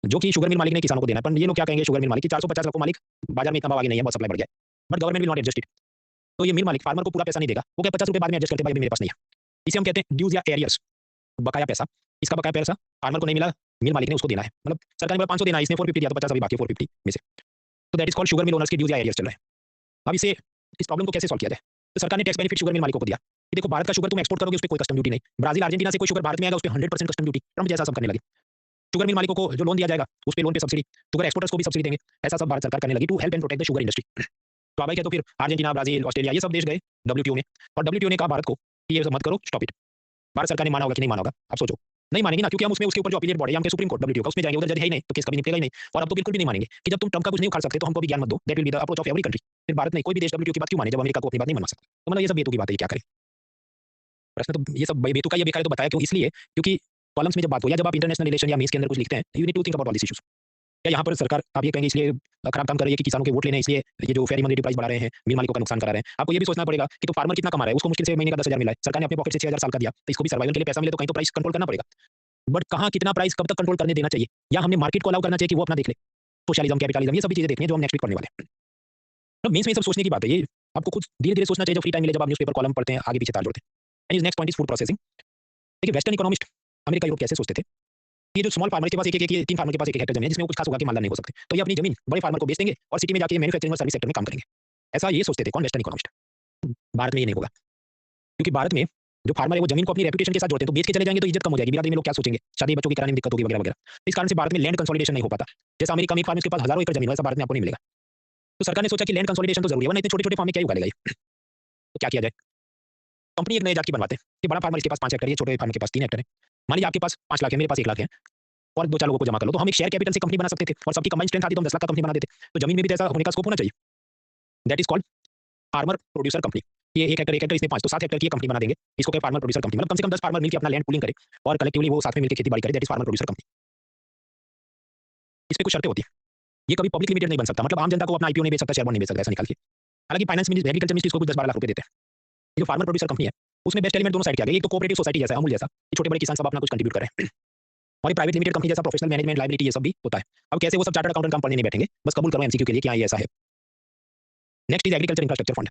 जो कि शुगर मिल मालिक ने किसानों को देना है, पर ये लोग क्या कहेंगे शुगर मिल मालिक की 450 रखो मालिक, बाजार में इतना भाव आगे नहीं है, बहुत सप्लाई बढ़ गया है, but government will not adjust it. तो ये मिल मालिक फार्मर को पूरा पैसा नहीं देगा, वो क्या 50 रुपए बाद में एडजस्ट करते भाई मेरे पास नहीं है। इसे हम कहते हैं ड्यूज या एरियर्स, बकाया पैसा। इसका बकाया पैसा फार्मर को नहीं मिला, मिल मालिक ने उसको देना है, मतलब सरकार ने 500 देना है, इसने 450 दिया तो 50 अभी बाकी 450 में से, तो that is called sugar mill owners की ड्यूज या एरियर्स चल रहा है। अब इसे इस प्रॉब्लम को कैसे सॉल्व किया जाए? तो सरकार ने टैक्स बेनिफिट शुगर मिल मालिकों को दिया कि देखो भारत का शुगर तुम एक्सपोर्ट करोगे उस पर कोई कस्टम ड्यूटी नहीं, ब्राजील अर्जेंटीना से कोई शुगर भारत में आएगा उस पर 100% कस्टम ड्यूटी, ट्रम्प जैसा सब करने लगे। शुगर मिल मालिकों को जो लोन दिया जाएगा उस पर लोन पे सब्सिडी, शुगर एक्सपोर्टर्स को भी सब्सिडी देंगे, ऐसा सब भारत सरकार करने लगी to help and protect the sugar industry. स्वाभाविक है, तो फिर अर्जेंटीना, ब्राजील, ऑस्ट्रेलिया ये सब देश गए डब्ल्यूटीओ में, और डब्ल्यूटीओ ने कहा भारत को कि ये सब मत करो, स्टॉप इट। भारत सरकार ने माना होगा कि नहीं माना होगा? आप सोचो, नहीं मानेंगे ना, क्योंकि हम उसमें उसके ऊपर जो अपीलेट बॉडी है, हम सुप्रीम कोर्ट डब्ल्यूटीओ का, उसमें जाएंगे, उधर जज है ही नहीं तो केस कभी निकलेगा ही नहीं। और अब तो बिल्कुल भी नहीं मानेंगे कि जब तुम ट्रम्प का कुछ नहीं उखाड़ सकते तो हमको भी ज्ञान मत दो, that will be the approach of every country. फिर भारत नहीं, कोई भी देश डब्ल्यूटीओ की बात क्यों माने जब अमेरिका को अपनी बात नहीं मान सकता? तो मतलब ये सब बेतुकी बात है, क्या करें? प्रश्न तो ये सब बेतुका ये बेकार तो बताया क्यों, इसलिए क्योंकि कॉलम्स में जब बात हो या जब आप इंटरनेशनल रिलेशन या मीस के अंदर कुछ लिखते हैं, you need to think about all this issues. या यहाँ पर सरकार आप ये कहेंगे इसलिए खराब काम कर रही है कि किसानों के वोट लेने, इसलिए ये जो फेयर मंडी प्राइस बढ़ा रहे हैं, मिल मालिकों का नुकसान करा रहे हैं। आपको ये भी सोचना पड़ेगा कि तो फार्मर कितना कमा रहा है, उसको मुश्किल से महीने का 10,000 मिला है, सरकार ने अपने पॉकेट से 6,000 साल का दिया, तो इसको भी सर्वाइवल के लिए पैसा मिले तो कहीं तो प्राइस कंट्रोल करना पड़ेगा। बट कहाँ कितना प्राइस कब तक कंट्रोल करने देना चाहिए, या हमने मार्केट को अलाउ करना चाहिए कि वो अपना देख ले, सोशलिज्म, कैपिटलिज्म, ये सभी चीजें देखनी है जो हम नेक्स्ट वीक पढ़ने वाले हैं। तो मेंस में ये सब सोचने की बात है, ये आपको खुद धीरे-धीरे सोचना चाहिए जब फ्री टाइम मिले, जब आप न्यूज़पेपर कॉलम पढ़ते हैं, आगे पीछे तार जोड़ते हैं। And is next point is food processing. देखिए वेस्टर्न इकोनॉमिस्ट अमेरिका यूरोप कैसे सोचते थे, ये जो स्मॉल फार्मर के पास एक एक 3 फार्मर के पास 1 हेक्टेयर जमीन है जिसमें वो कुछ खास उगा के मालदार नहीं हो सकते, तो ये अपनी जमीन बड़े फार्मर को बेच देंगे और सिटी में जाके मैन्युफैक्चरिंग और सर्विस सेक्टर में काम करेंगे। ऐसा ये सोचते थे कौन? Western economist. भारत में ये नहीं होगा, क्योंकि भारत में जो फार्मर है वो जमीन को अपनी रेपुटेशन के साथ जोड़ते हैं, तो बेच के चले जाएंगे तो इज्जत कम हो जाएगी, बिरादरी में लोग क्या सोचेंगे, शादी बच्चों की कराने में दिक्कत होगी वगैरह वगैरह। इस कारण से भारत में लैंड कंसोलिडेशन नहीं हो पाता। जैसा अमेरिका में फार्मर्स के पास हजारों एकड़ जमीन है, वैसा भारत में आपको नहीं मिलेगा। तो सरकार ने सोचा कि लैंड कंसोलिडेशन तो जरूरी है, वरना इतने छोटे-छोटे फार्म में क्या ही उगा लेगा ये। तो क्या किया जाए? कंपनी एक नए जात की बनवाते हैं कि बड़ा फार्मर इसके पास 5 हेक्टेयर है, छोटे फार्मर के पास 3 हेक्टेयर है। मान लीजिए आपके पास 5 लाख है, मेरे पास 1 लाख है, और 2-4 लोगों को जमा कर लो, तो हम एक शेयर कैपिटल से कंपनी बना सकते थे, और सबकी कंबाइंड स्ट्रेंथ आती तो हम 10 लाख का कंपनी बना देते। तो जमीन में भी तो ऐसा होने का स्कोप होना चाहिए। That is called farmer producer company. ये 1 हेक्टेयर 1 हेक्टेयर इसमें 5 तो 7 हेक्टेयर की कंपनी बना देंगे, इसको क्या फार्मर प्रोड्यूसर कंपनी, मतलब कम से कम 10 फार्मर मिलकर अपना लैंड पूलिंग करे और कलेक्टिवली वो साथ में मिलकर खेती बाड़ी करे, that is farmer producer company. इस पे कुछ शर्तें होती हैं, ये कभी पब्लिक लिमिटेड नहीं बन सकता, मतलब आम जनता को अपना आईपीओ नहीं बेच सकता, शेयर बॉन्ड नहीं बेच सकता ऐसा निकाल के। हालांकि फाइनेंस मिनिस्ट्री, एग्रीकल्चर मिनिस्ट्री इसको कुछ 10-12 लाख रुपए देते हैं। ये जो फार्मर प्रोड्यूसर कंपनी है उसमें बेस्ट एलिमेंट दोनों साइड के आ गए, एक तो कोऑपरेटिव सोसाइटी जैसा है, अमूल जैसा, कि छोटे बड़े किसान सब अपना कुछ कंट्रीब्यूट कर रहे हैं, और ये प्राइवेट लिमिटेड कंपनी जैसा प्रोफेशनल मैनेजमेंट, लायबिलिटी ये सब भी होता है। अब कैसे वो सब चार्टर्ड अकाउंटेंट काम पढ़ने नहीं बैठेंगे, बस कबूल करो एमसीक्यू के लिए कि हाँ ये ऐसा है। Next is agriculture infrastructure fund.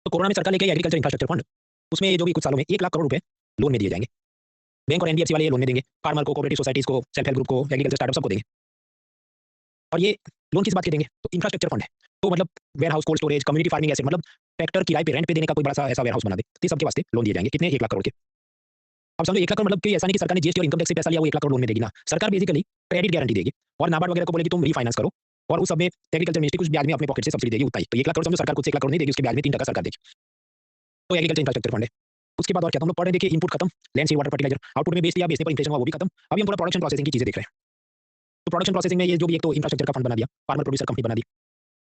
तो कोरोना में सरकार लेके आई एग्रीकल्चर इंफ्रास्ट्रक्चर फंड, उसमें ये जो भी कुछ सालों में 1 लाख करोड़ रुपए लोन में दिए जाएंगे। बैंक और एनबीएफसी वाले ये लोन में देंगे, फार्मर को, कोऑपरेटिव सोसाइटीज को, सेल्फ हेल्प ग्रुप को, एग्रीकल्चर स्टार्टअप सबको देंगे। और ये लोन किस बात के देंगे? तो इंफ्रास्ट्रक्चर फंड है, तो मतलब warehouse, cold storage, community farming asset, मतलब ट्रैक्टर किराए पे रेंट पे देने का कोई बड़ा सा ऐसा वेयर हाउस बना दे, तो सबके वास्ते लोन दिए जाएंगे। कितने? 1 लाख करोड़ के। अब समझो 1 लाख करोड़ मतलब कि ऐसा नहीं कि सरकार ने जीएसटी और इनकम टैक्स से पैसा लिया वो 1 लाख करोड़ लोन में देगी ना, सरकार बेसिकली क्रेडिट गारंटी देगी और नाबार्ड वगैरह को बोलेगी तुम रीफाइनेंस करो, और उस सब में एग्रीकल्चर मिनिस्ट्री कुछ ब्याज में अपने पॉकेट से सब्सिडी देगी उतना ही। तो 1 लाख करोड़ समझो सरकार खुद से 1 लाख करोड़ नहीं देगी, उसके ब्याज में 3% सरकार देगी। तो एग्रीकल्चर इंफ्रास्ट्रक्चर फंड है। उसके बाद और क्या, हम लोग पढ़ रहे हैं, देखिए इनपुट खत्म, लैंड सी वाटर फर्टिलाइजर, आउटपुट में बेच दिया, बेचने पर इन्फ्लेशन हुआ वो भी खत्म। अभी हम पूरा प्रोडक्शन प्रोसेसिंग की चीजें देख रहे हैं। तो प्रोडक्शन प्रोसेसिंग में ये जो भी एक तो इंफ्रास्ट्रक्चर का फंड बना दिया, फार्मर प्रोड्यूसर कंपनी बना दी,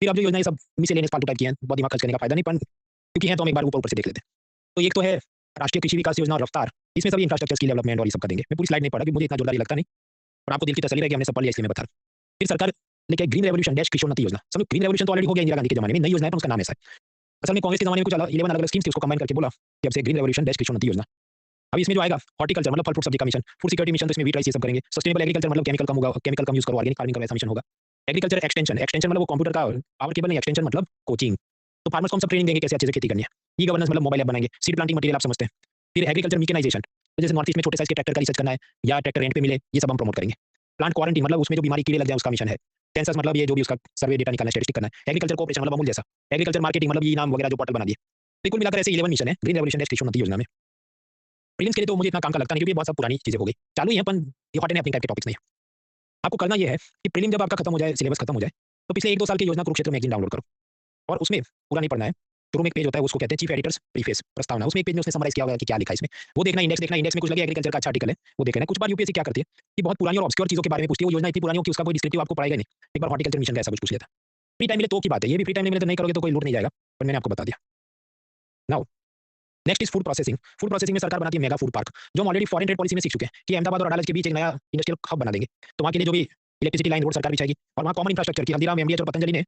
फिर अब जो योजना ये सब मिसलेनियस फालतू टाइप की हैं, बहुत दिमाग खर्च करने का फायदा नहीं, पर क्योंकि है तो हम एक बार ऊपर ऊपर से देख लेते हैं। तो एक तो है राष्ट्रीय कृषि विकास योजना और रफ्तार, इसमें सभी इंफ्रास्ट्रक्चर की डेवलपमेंट और ये सब का देंगे। मैं पूरी स्लाइड नहीं पढ़ा कि मुझे इतना जोरदार लगता नहीं, पर आपको दिल की तसल्ली है कि हमने सब पढ़ लिया इसलिए मैं बता रहा हूं। फिर सरकार लेके ग्रीन रेवोल्यूशन डैश कृषि योजना। समझो ग्रीन रेवोल्यूशन तो ऑलरेडी हो गया इंदिरा गांधी के जमाने में, नई योजना है पर उसका नाम ऐसा है। असल में कांग्रेस के जमाने में कुछ 11 अलग-अलग स्कीम्स थी, उसको कंबाइन करके बोला कि अब से ग्रीन रेवोल्यूशन डैश कृषि योजना। अब इसमें जो आएगा हॉर्टिकल्चर मतलब फल फ्रूट सब्जी का मिशन, फूड सिक्योरिटी मिशन, तो इसमें वीट राइस ये सब करेंगे। सस्टेनेबल एग्रीकल्चर मतलब केमिकल कम होगा, केमिकल कम यूज करो, ऑर्गेनिक फार्मिंग करो, ऐसा मिशन होगा। एग्रीकल्चर एक्सटेंशन, एक्सटेंशन मतलब वो कंप्यूटर का पावर केबल नहीं, एक्सटेंशन मतलब कोचिंग। तो फार्मर्स को हम सब ट्रेनिंग देंगे कैसे अच्छे से खेती करनी है। ई गवर्नेंस मतलब मोबाइल ऐप बनाएंगे, सीड प्लांटिंग मटेरियल आप समझते हैं। फिर एग्रीकल्चर मैकेनाइजेशन, तो जैसे नॉर्थ ईस्ट में छोटे साइज के ट्रैक्टर का रिसर्च करना है या ट्रैक्टर रेंट पे मिले, ये सब हम प्रमोट करेंगे। प्लांट क्वारंटीन मतलब उसमें जो बीमारी कीड़े लग जाए उसका मिशन है। सेंसस मतलब ये जो भी उसका सर्वे डेटा निकालना, स्टैटिस्टिक करना है। एग्रीकल्चर कोऑपरेशन मतलब अमूल जैसा। एग्रीकल्चर मार्केटिंग मतलब ये नाम वगैरह जो पोर्टल बना दिए। तो कुल मिलाकर ऐसे 11 मिशन है ग्रीन रेवोल्यूशन डैश कृषि योजना में। प्रीलिम्स के लिए तो मुझे इतना काम का लगता नहीं, क्योंकि ये बहुत सब पुरानी चीज़ें हो गई। चालू ही है, पर ये हॉट एंड हैपनिंग टाइप के टॉपिक्स नहीं है। आपको करना ये है कि प्रीलिम जब आपका खत्म हो जाए, सिलेबस खत्म हो जाए, तो पिछले 1-2 साल की योजना कुरुक्षेत्र मैगज़ीन डाउनलोड करो और उसमें पूरा नहीं पढ़ना है। शुरू में एक पेज होता है, उसको कहते हैं चीफ एडिटर्स प्रीफेस, प्रस्तावना। उसमें एक पेज में उसने समराइज़ किया हुआ है कि क्या लिखा है इसमें। वो देखना, इंडेक्स देखना, इंडेक्स में कुछ लगे एग्रीकल्चर का अच्छा आर्टिकल है, वो देख लेना। कुछ बार यूपीएससी क्या करती है कि बहुत पुरानी और ऑब्सक्योर चीज़ों के बारे में पूछती है, वो योजना इतनी पुरानी हो कि उसका कोई डिस्क्रिप्टिव आपको पढ़ाएगा ही नहीं। एक बार हॉर्टिकल्चर मिशन का ऐसा कुछ पूछ लिया था। फ्री टाइम मिले तो की बात है, ये भी फ्री टाइम नहीं मिले तो नहीं करोगे तो कोई लूट नहीं जाएगा, पर मैंने आपको बता दिया। Now next is food processing. Food processing में सरकार बनाती है मेगा फूड पार्क, जो हम ऑलरेडी फॉरेन ट्रेड पॉलिसी में सीख चुके हैं कि अहमदाबाद और अडालज के बीच एक नया इंडस्ट्रियल हब बना देंगे। तो वहाँ के लिए जो भी इलेक्ट्रिसिटी लाइन रोड सरकार बिछाएगी और वहाँ कॉमन इंफ्रास्ट्रक्चर की हल्दीराम, एमडीएच और पतंजलि ने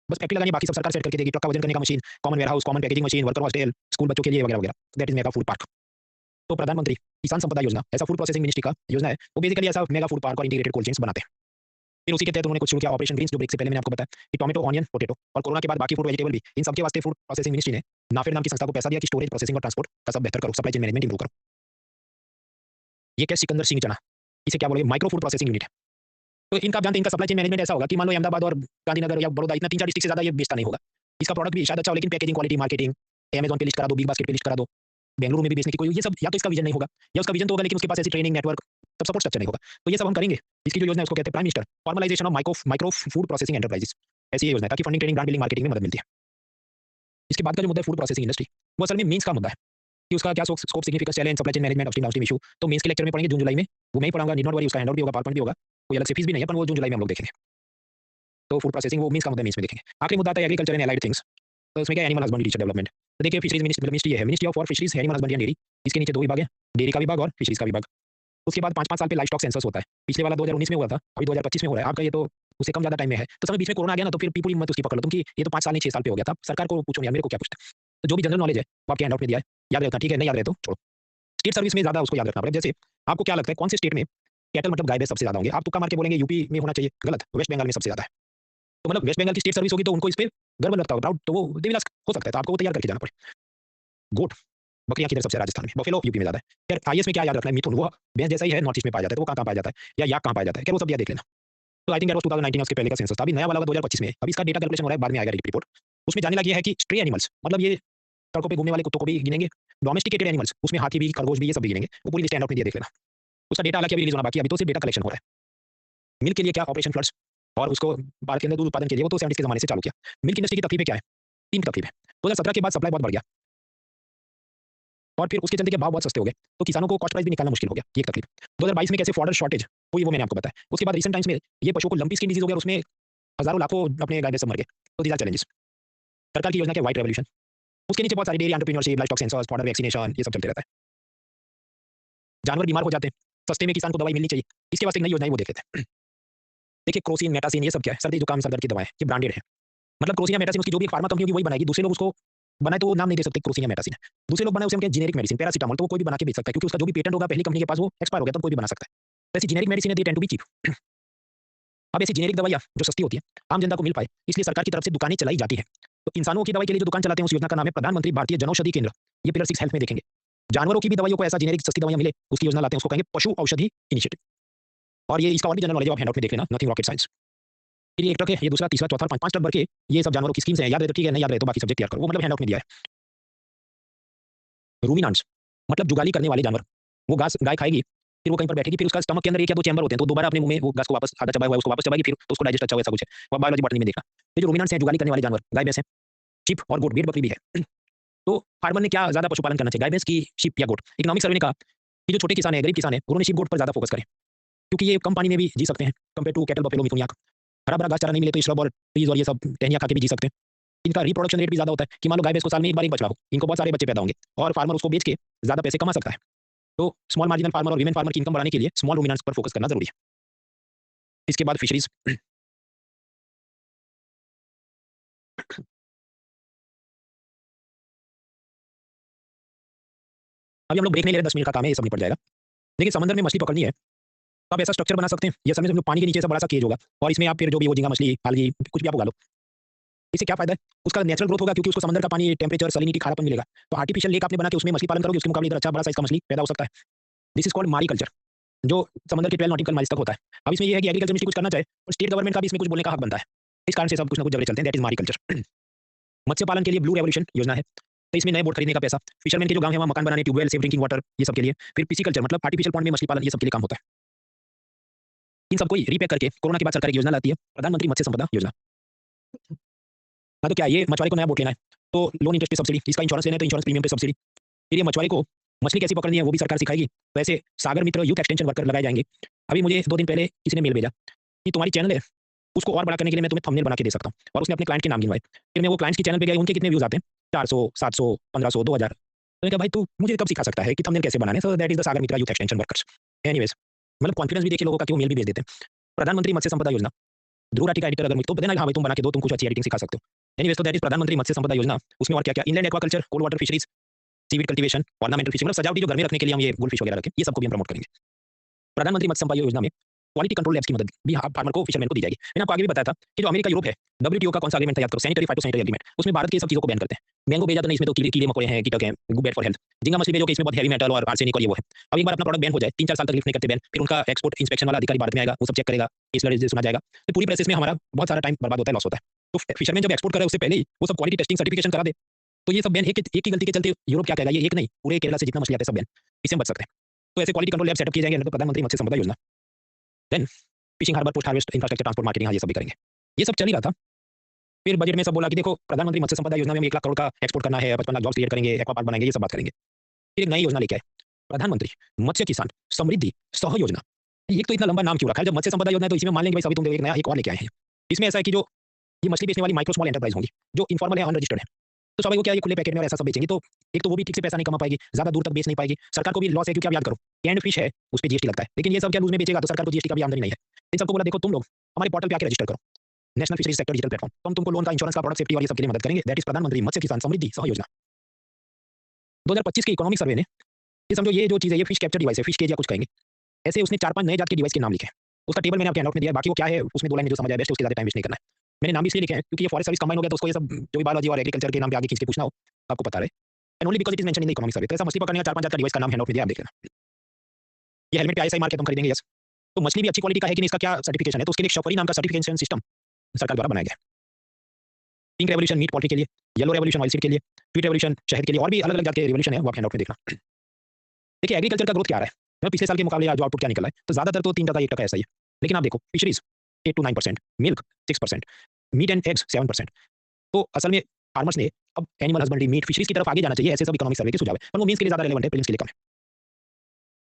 बस फैक्ट्री लगानी, बाकी सब सरकार सेट करके देगी। ट्रक का वजन करने का machine, common warehouse, common packaging machine, worker hostel, school बच्चों के लिए वगैरह वगैरह। That is mega food park. तो प्रधानमंत्री किसान संपदा योजना ऐसा फूड प्रोसेसिंग मिनिस्ट्री का योजना है, वो बेसिकली ऐसा मेगा फूड पार्क और इंटीग्रेटेड कोल्ड चेन्स बनाते हैं। फिर उसी के तहत उन्होंने कुछ शुरू किया ऑपरेशन ग्रीन्स, जो ब्रेक से पहले मैंने आपको बताया कि टोमेटो, ऑनियन, पोटैटो और कोरोना के बाद बाकी फूड वेजिटेबल भी, इन सबके वास्ते फूड प्रोसेसिंग मिनिस्ट्री ने नाफेड नाम की संस्था को पैसा दिया कि स्टोरेज, प्रोसेसिंग और ट्रांसपोर्ट का सब बेहतर करो, सप्लाई चेन मैनेजमेंट इंप्रूव करो। ये क्या सिकंदर सिंह चना, इसे क्या बोलेंगे, माइक्रो फूड प्रोसेसिंग यूनिट है। तो इनका आप जानते हैं, इनका सप्लाई चेन मैनेजमेंट ऐसा होगा कि मान लो अहमदाबाद और गांधीनगर या बड़ौदा, इतना 3-4 डिस्ट्रिक्ट से ज़्यादा ये बेचता नहीं होगा। इसका प्रोडक्ट भी शायद अच्छा हो, लेकिन पैकेजिंग, क्वालिटी, मार्केटिंग, अमेज़न पे लिस्ट करा दो, बिग बास्केट पे लिस्ट करा दो, बेंगलुरु में भी बेचने की कोई, ये सब या तो इसका विजन नहीं होगा या उसका विजन तो होगा लेकिन उसके पास ऐसी ट्रेनिंग नेटवर्क सब सपोर्ट स्ट्रक्चर नहीं होगा। तो ये सब हम करेंगे। इसकी जो योजना है उसको कहते हैं prime minister formalisation of micro food processing enterprises. ऐसी ये योजना है ताकि funding, training, brand building, marketing में मदद मिलती है। इसके बाद का जो मुद्दा है फूड प्रोसेसिंग इंडस्ट्री, वो असल में मीन्स का मुद्दा है कि उसका क्या scope, significance, challenge, supply chain management, upstream downstream issue. तो मेंस के लेक्चर में पढ़ेंगे जून जुलाई में, वो मैं ही पढ़ाऊंगा, नीड नॉट वरी, उसका हैंडआउट भी होगा, पावरपॉइंट भी होगा, कोई अलग से फीस भी नहीं है, पर वो जून जुलाई में हम लोग देखेंगे। तो फूड प्रोसेसिंग वो मीन्स का मुद्दा मीन्स में देखेंगे। आखिरी मुद्दा आता है एग्रीकल्चर एंड एलाइड थिंग्स। तो उसमें क्या एनिमल हस्बेंड्री, टीचर डेवलपमेंट। तो देखिए फिशरीज मिनिस्ट्री है, ministry of fisheries, animal husbandry and dairy. इसके नीचे 2 विभाग है, डेयरी का विभाग और फिशरीज का विभाग। उसके बाद 5-5 साल पे लाइफ स्टॉक सेंसस होता है। पिछले वाला 2019 में हुआ था, अभी 2025 में हो रहा है। आपका ये तो उससे कम ज़्यादा टाइम में है। तो समय बीच में कोरोना आ गया ना, तो फिर पूरी हिम्मत उसकी पकड़ लो तुम कि ये तो 5 साल नहीं 6 साल पे हो गया था। सरकार को पूछो यार, मेरे को क्या पूछते। तो जो भी जनरल नॉलेज है वो आपके हैंडआउट में दिया है, याद रहता, ठीक है, नहीं याद रहे तो छोड़ो। स्टेट सर्विस में ज़्यादा उसको याद रखना पड़ेगा। जैसे आपको क्या लगता है कौन से स्टेट में कैटल मतलब गाय भैंस सबसे ज़्यादा होंगे? आप तुक्का मार के बोलेंगे यूपी में होना चाहिए, गलत, वेस्ट बंगाल में सबसे ज़्यादा है। तो मतलब वेस्ट बंगाल की स्टेट सर्विस होगी तो उनको इस पे गर्व लगता होगा, प्राउड, तो वो देविलास हो सकता है, तो आपको वो तैयार करके जाना पड़े। गोट, बकरियाँ किधर सबसे है? राजस्थान में। बफेलो यूपी में ज़्यादा है। खैर आईएएस में क्या याद रखना है, मिथुन वो भैंस जैसा ही है, नॉर्थ ईस्ट में पाया जाता है, तो वो कहाँ-कहाँ पाया जाता है या याक कहाँ पाया जाता है, खैर वो सब याद देख लेना। तो आई थिंक दैट वाज़ 2019 उसके पहले का सेंसस था। अभी नया वाला होगा 2025 में। अभी इसका डेटा कैलकुलेशन हो रहा है, बाद में आएगा रिपोर्ट। उसमें जानने लगी है कि स्ट्रे एनिमल्स मतलब ये सड़कों पे घूमने वाले कुत्तों को भी गिनेंगे, डोमेस्टिकेटेड एनिमल्स उसमें हाथी भी, खरगोश भी, ये सब भी गिनेंगे। वो पूरी लिस्ट हैंडआउट में दिया, देख लेना। उसका डेटा हालांकि अभी रिलीज होना बाकी है, अभी तो सिर्फ डेटा कलेक्शन हो रहा है। मिल्क के लिए क्या ऑपरेशन फ्लड्स और उसको भारत के अंदर दूध उत्पादन के लिए वो तो 70 के ज़माने से चालू किया। मिल्क इंडस्ट्री की तकलीफें क्या है? 3 तकलीफ है। 2017 के बाद सप्लाई बहुत बढ़ गया और फिर उसके चलते के भाव बहुत सस्ते हो गए, तो किसानों को कॉस्ट प्राइस भी निकालना मुश्किल हो गया, ये एक तकलीफ। 2022 में कैसे फॉडर शॉर्टेज हुई वो मैंने आपको बताया। उसके बाद रिसेंट टाइम्स में ये पशुओं को लंपी स्किन डिजीज हो गया और उसमें हज़ारों लाखों अपने गाय भैंस सब मर गए। तो दीज़ आर चैलेंजेस। सरकार की योजना क्या, व्हाइट रेवोल्यूशन। उसके नीचे बहुत सारी dairy entrepreneurship, livestock census, fodder vaccination, ये सब चलते रहता है। जानवर बीमार हो जाते हैं, सस्ते में किसान को दवाई मिलनी चाहिए, इसके वास्ते एक नई योजना है, वो देख लेते हैं। देखिए क्रोसिन, मेटासिन, ये सब क्या है? सर्दी जुकाम सर दर्द की दवाएं, ये ब्रांडेड है। मतलब क्रोसिन या मेटासिन उसकी जो भी फार्मा कंपनी होगी वही बनाएगी, दूसरे लोग उसको बनाए तो वो नाम नहीं दे सकते क्रोसिन या मेटासिन है। दूसरे लोग बनाए उसे हम कहें जेनेरिक मेडिसिन, पैरासिटामोल, तो वो कोई भी बना के बेच सकता है क्योंकि उसका जो भी पेटेंट होगा पहली कंपनी के पास वो एक्सपायर हो गया, तो कोई भी बना सकता है। वैसे जेनेरिक मेडिसिन है, they tend to be cheap. अब ऐसी जेनेरिक दवाइयाँ जो सस्ती होती है, आम जनता को मिल पाए, इसलिए सरकार की तरफ से दुकानें चलाई जाती है। तो इंसानों की दवाई के लिए जो दुकान चलाते हैं उस योजना का नाम है प्रधानमंत्री भारतीय जनौषधि केंद्र। ये पिलर 6 हेल्थ में देखेंगे। जानवरों की भी दवाइयों को ऐसा जेनेरिक सस्ती दवाइयाँ मिले, उसकी योजना लाते हैं, उसको कहेंगे पशु औषधि इनिशिएटिव। और ये इसका और भी जनरल नॉलेज आप हैंडआउट में देख लेना, नथिंग रॉकेट साइंस। फिर ये एक ट्रक है, ये दूसरा, तीसरा, चौथा, 5 ट्रक भर के ये सब जानवरों की स्कीम्स हैं, याद रहे तो ठीक है, नहीं याद रहे तो बाकी सब्जेक्ट तैयार करो, वो मतलब हैंडआउट में दिया है। रूमिनांट्स मतलब जुगाली करने वाले जानवर, वो घास गाय खाएगी, फिर वो कहीं पर बैठेगी, फिर उसका स्टमक के अंदर 1 या 2 चैम्बर होते हैं, तो दोबारा अपने मुंह में वो घास को वापस आधा चबाया हुआ है उसको वापस चबाएगी, फिर तो उसको डाइजेस्ट अच्छा हो, ऐसा कुछ है। वो बायोलॉजी बॉटनी में देखना। ये जो रूमिनांट्स हैं, जुगाली करने वाले जानवर, गाय भैंस हैं, शीप और गोट, भेड़ बकरी भी है। तो फार्मर ने क्या ज़्यादा पशुपालन करना चाहिए, गाय भैंस की, शीप या गोट? इकोनॉमिक सर्वे ने कहा कि जो छोटे किसान हैं, गरीब किसान हैं, उन्होंने शीप गोट पर ज़्यादा फोकस करें क्योंकि ये कम पानी में भी जी सकते हैं कंपेयर टू कैटल, बफेलो, मिथुन, याक। हरा भरा घास चारा नहीं मिले तो श्रब और ट्रीज और ये सब टहनियाँ खा के भी जी सकते हैं। इनका रिप्रोडक्शन रेट भी ज़्यादा होता है कि मान लो गाय भैंस को साल में एक बार एक बछड़ा हो, इनको बहुत सारे बच्चे पैदा होंगे और फार्मर उसको बेच के ज़्यादा पैसे कमा सकता है। तो स्मॉल मार्जिनल फार्मर और वीमेन फार्मर की इनकम बढ़ाने के लिए स्मॉल रूमिनेंट्स पर फोकस करना जरूरी है। इसके बाद फिशरीज। अभी हम लोग ब्रेक नहीं ले रहे, 10 मिनट का काम है, ये सब निपट जाएगा। लेकिन समंदर में मछली पकड़नी है तो आप ऐसा स्ट्रक्चर बना सकते हैं, ये समझ जो पानी के नीचे ऐसा बड़ा सा केज होगा और इसमें आप फिर जो भी वो झींगा मछली, algae, कुछ भी आप उगा लो। इससे क्या फायदा है? उसका नेचुरल ग्रोथ होगा क्योंकि उसको समंदर का पानी, टेम्परेचर, सैलिनिटी, खारापन मिलेगा। तो आर्टिफिशियल लेक आपने बना के उसमें मछली पालन करोगे, उसके मुकाबले इधर अच्छा बड़ा साइज का मछली पैदा हो सकता है। दिस इज कॉल्ड मारी कल्चर, जो समंदर के 12 नॉटिकल माइल्स तक होता है। अब इसमें ये है कि एग्रीकल्चर मिनिस्ट्री कुछ करना चाहे और स्टेट गवर्नमेंट का भी इसमें कुछ बोलने का हक बनता है। इस कारण से सब कुछ ना कुछ झगड़े चलते हैं, दैट इज मारी कल्चर। मत्स्य पालन के लिए ब्लू रेवोल्यूशन योजना है। तो इसमें नए बोट खरीदने का पैसा, फिशरमैन के जो गाँव है वहाँ मकान बनाने, ट्यूबवेल, सेफ ड्रिंकिंग वाटर, ये सब के लिए, फिर पिसिकल्चर मतलब आर्टिफिशियल पॉन्ड में मछली पालन, ये सब के लिए काम होता है। इन सबको रीपैक करके कोरोना के बाद सरकार एक योजना लाती है, प्रधानमंत्री मत्स्य संपदा योजना। हाँ, तो क्या ये मछुआरे को नया बोट लेना है, तो लोन इंटरेस्ट पे सब्सिडी, इसका इंश्योरेंस लेना है तो इंश्योरेंस प्रीमियम पे सब्सिडी। फिर ये मछुआरे को मछली कैसी पकड़नी है वो भी सरकार सिखाएगी। तो ऐसे सागर मित्र यूथ एक्सटेंशन वर्कर लगाए जाएंगे। अभी मुझे 2 दिन पहले किसी ने मेल भेजा कि तुम्हारी चैनल है, उसको और बड़ा करने के लिए मैं तुम्हें थंबनेल बना के दे सकता हूँ, और उसने अपने क्लाइंट के नाम गिनवाए। फिर मैं वो क्लाइंट्स के चैनल पे गया, उनके कितने व्यूज़ आते हैं, 400, 700, 1500, 2000। मैंने कहा भाई तू मुझे कब सिखा सकता है कि थंबनेल कैसे बनाने। So that is the Sagar Mitra youth extension workers. Anyways, मतलब कॉन्फिडेंस भी देखिए लोगों का कि वो मेल भी भेज देते हैं। प्रधानमंत्री मत्स्य संपदा योजना, ध्रुव राठी का एडिटर अगर मुझे तो देना, हाँ भाई तुम बना के दो, तुम कुछ अच्छी एडिटिंग सिखा सकते हो। एनीवेज़, तो दैट इज़ प्रधानमंत्री मत्स्य संपदा योजना। उसमें और क्या-क्या, inland aquaculture, cold water fisheries, seaweed cultivation, ornamental fishing, मतलब सजावटी जो घर में रखने के लिए हम ये गोल्डफिश वगैरह रखें, ये सबको भी हम प्रमोट करेंगे। प्रधानमंत्री मत्स्य संपदा योजना में क्वालिटी कंट्रोल लैब्स की मदद भी फार्मर को, फिशरमैन को दी जाएगी। मैंने आपको आगे भी बताया था कि जो अमेरिका यूरोप है, डब्ल्यूटीओ का कौन सा एग्रीमेंट था याद करो, सैनिटरी फाइटोसैनिटरी एग्रीमेंट, उसमें भारत की ये सब चीज़ों को बैन करते हैं। मैंगो भेजा तो नहीं, इसमें तो कीड़े मकोड़े हैं, कीटक हैं, बैड फॉर हेल्थ। झींगा मछली भेजो कि इसमें बहुत हेवी मेटल और आर्सेनिक और ये वो है। अब एक बार अपना प्रोडक्ट बैन हो जाए, 3-4 साल तक लिफ्ट नहीं करते बैन, फिर उनका एक्सपोर्ट इंस्पेक्शन वाला अधिकारी भारत में आएगा, वो सब चेक करेगा, केस लड़े सुना जाएगा। तो पूरी प्रोसेस में हमारा बहुत सारा टाइम बर्बाद होता है, लॉस होता है। तो फिशरमैन जब एक्सपोर्ट करे उससे पहले ही वो सब क्वालिटी टेस्टिंग सर्टिफिकेशन करा दे, तो ये सब बैन एक की गलती के चलते यूरोप क्या कहेगा, ये एक नहीं पूरे केरला से जितना मछली आता है सब बैन, इससे हम बच सकते हैं। तो ऐसे क्वालिटी कंट्रोल लैब सेटअप किए जाएंगे अंडर प्रधानमंत्री Matsya Sampada Yojana. Then fishing harbour, post harvest, infrastructure, transport, marketing, हाँ ये सब भी करेंगे। ये सब चल ही रहा था। फिर बजट में सब बोला कि देखो प्रधानमंत्री मत्स्य संपदा योजना में हम 1 लाख करोड़ का एक्सपोर्ट करना है, 55 लाख जॉब्स क्रिएट करेंगे, एक्वा पार्क बनाएंगे, ये सब बात करेंगे। फिर एक नई योजना लेके आए, प्रधानमंत्री मत्स्य किसान समृद्धि सह योजना। एक तो इतना लंबा नाम क्यों रखा है, जब मत्स्य संपदा योजना है तो इसी में मान लेंगे भाई सभी तुम एक नया एक और लेके आए हैं। इसमें ऐसा है कि जो ये मछली बेचने वाली माइक्रो स्मॉल एंटरप्राइज होंगी, जो इनफॉर्मल है, अनरजिस्टर्ड है, तो सभी को क्या ये खुले पैकेट में और ऐसा सब बेचेंगे, तो एक तो वो भी ठीक से पैसा नहीं कमा पाएगी, ज़्यादा दूर तक बेच नहीं पाएगी, सरकार को भी लॉस है, क्योंकि आप याद करो कैंड फिश है, उस पे जीएसटी लगता है, लेकिन ये सब क्या लूज में बेचेगा तो सरकार को जीएसटी का भी आमदनी नहीं है। इन सबको बोला देखो तुम लोग हमारे पोर्टल पे आके रजिस्टर करो, national fisheries sector digital platform, तो हम तुमको लोन का, इंश्योरेंस का, प्रोडक्ट सेफ्टी और ये सब के लिए मदद करेंगे। दैट इज प्रधानमंत्री मत्स्य किसान समृद्धि सह योजना। 2025 के इकोनॉमिक सर्वे ने, ये समझो ये जो चीज़ है, ये फिश कैप्चर डिवाइस है, फिश केज या कुछ कहेंगे, ऐसे उसने 4-5 नए जात के डिवाइस के नाम लिखे हैं। उसका टेबल मैंने आपके हैंडआउट में दिया है, बाकी वो क्या है उसमें 2 लाइन में जो समझ आए बेस्ट, उसके ज़्यादा टाइम वेस्ट नहीं करना है। मैंने नाम भी इसलिए लिखे हैं क्योंकि ये फॉरेस्ट सर्विस कंबाइन हो गया, तो उसको ये सब जो भी बायोलॉजी और एग्रीकल्चर के नाम पे आगे खींच के पूछना हो तो आपको पता रहे, and only because it is mention in the economic survey. तो ऐसा मछली पकड़ने का 4-5 जात का डिवाइस का नाम हैंडआउट में दिया, आप देख लेना। ये हेलमेट पे आईएसआई मार्क है, तुम खरीदेंगे यस। तो मछली भी अच्छी क्वालिटी का है कि नहीं, इसका क्या सर्टिफिकेशन है, तो उसके लिए शफरी नाम का सर्टिफिकेशन सिस्टम सरकार द्वारा बनाया गया है। पिंक रेवोल्यूशन मीट पोल्ट्री के लिए, येलो रेवोल्यूशन ऑयल सीड के लिए, स्वीट रेवोल्यूशन शहद के लिए, और भी अलग-अलग जात के रेवोल्यूशन है, वो आप हैंडआउट में देखना। देखिए एग्रीकल्चर का ग्रोथ क्या आ रहा है, मतलब पिछले साल के मुकाबले आज जो आउटपुट क्या निकला है, तो ज़्यादातर तो 3% 1% ऐसा ही है। लेकिन आप देखो fisheries 8 to 9%, milk 6%, meat and eggs 7%। तो असल में फार्मर्स ने अब एनिमल हस्बेंड्री, मीट, फिशरीज की तरफ आगे जाना चाहिए, ऐसे सब इकोनॉमिक सर्वे के सुझाव है, पर वो मीन्स के लिए ज़्यादा रेलेवेंट है, प्रीलिम्स के लिए कम है।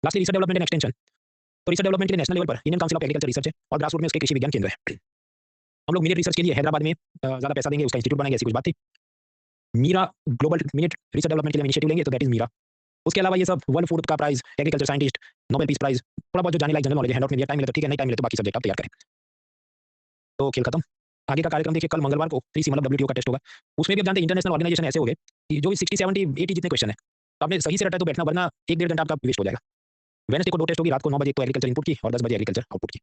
Lastly research development and extension, तो रिसर्च डेवलपमेंट के लिए नेशनल लेवल पर Indian council of agriculture research है, और ग्रास रूट में उसके कृषि विज्ञान केंद्र है। हम लोग मिलेट रिसर्च के लिए हैदराबाद में ज़्यादा पैसा देंगे, उसका इंस्टीट्यूट बनाएंगे, ऐसी कुछ बात थी। MIRA global millet research development के लिए इनिशिएटिव लेंगे, तो दैट इज मीरा। उसके अलावा ये सब वर्ल्ड फूड का prize, agriculture scientist, Nobel peace prize, थोड़ा बहुत जो जाने लायक जनरल नॉलेज है हैंडआउट में दिया, टाइम मिले तो ठीक है, नहीं टाइम मिले तो बाकी सब्जेक्ट आप तैयार करें। तो खेल खत्म। आगे का कार्यक्रम देखिए, कल मंगलवार को 3C मतलब डब्ल्यूटीओ का टेस्ट होगा। उसमें भी आप जानते हैं इंटरनेशनल ऑर्गेनाइजेशन ऐसे हो गए कि जो भी 60, 70, 80 जितने क्वेश्चन है, तो आपने सही से रटा है तो बैठना, वरना 1-1.5 घंटा आपका वेस्ट हो जाएगा। वेडनेसडे को 2 टेस्ट होगी, रात को 9 बजे तो एग्रीकल्चर इनपुट की और 10 बजे एग्रीकल्चर आउटपुट की।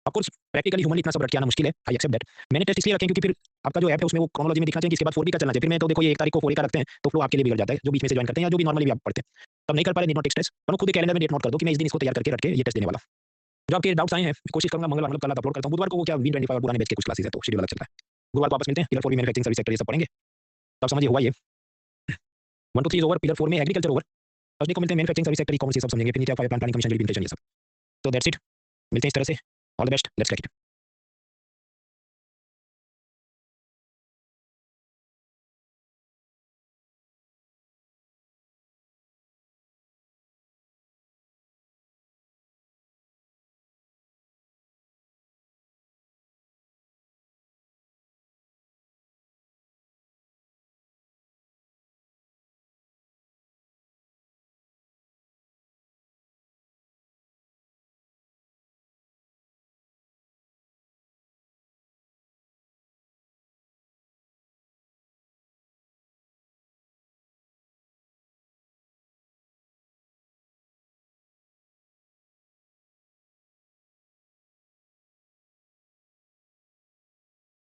ऑफ कोर्स प्रैक्टिकली ह्यूमनली इतना सब रट के आना मुश्किल है, आई एक्सेप्ट दैट। मैंने टेस्ट इसलिए रखे क्योंकि फिर आपका जो ऐप है उसमें वो क्रोनोलॉजी में दिखना चाहिए कि इसके बाद 4B का चलना चाहिए। फिर मैं तो देखो ये 1 तारीख को 4A का रखते हैं, तो फ्लो आपके लिए बिगड़ जाता है, जो बीच में से ज्वाइन करते हैं या जो भी नॉर्मली भी आप पढ़ते हैं। तब नहीं कर पा रहे, नीड नॉट टेक स्ट्रेस, पर खुद कैलेंडर में डेट नोट कर दो कि मैं इस दिन इसको तैयार करके रट के ये टेस्ट देने वाला हूं। जो आपके डाउट्स आए हैं कोशिश करूंगा मंगलवार मतलब कल अपलोड करता हूं। बुधवार को वो क्या V25 और पुराने बैच के कुछ क्लासेस है, तो शेड्यूल अलग चल रहा है। गुरुवार को वापस मिलते हैं, पिलर 4 भी मैन्युफैक्चरिंग सर्विस सेक्टर ये सब पढ़ेंगे। तब समझिए हुआ ये 1 2 3 इज ओवर, पिलर 4 में एग्रीकल्चर ओवर। थर्सडे को मिलते हैं मैन्युफैक्चरिंग सर्विस सेक्टर, ई-कॉमर्स ये सब समझेंगे, फिर नीचे fire plan planning commission implementation ये सब। तो दैट्स इट, मिलते हैं इस तरह से। All the best, let's get it.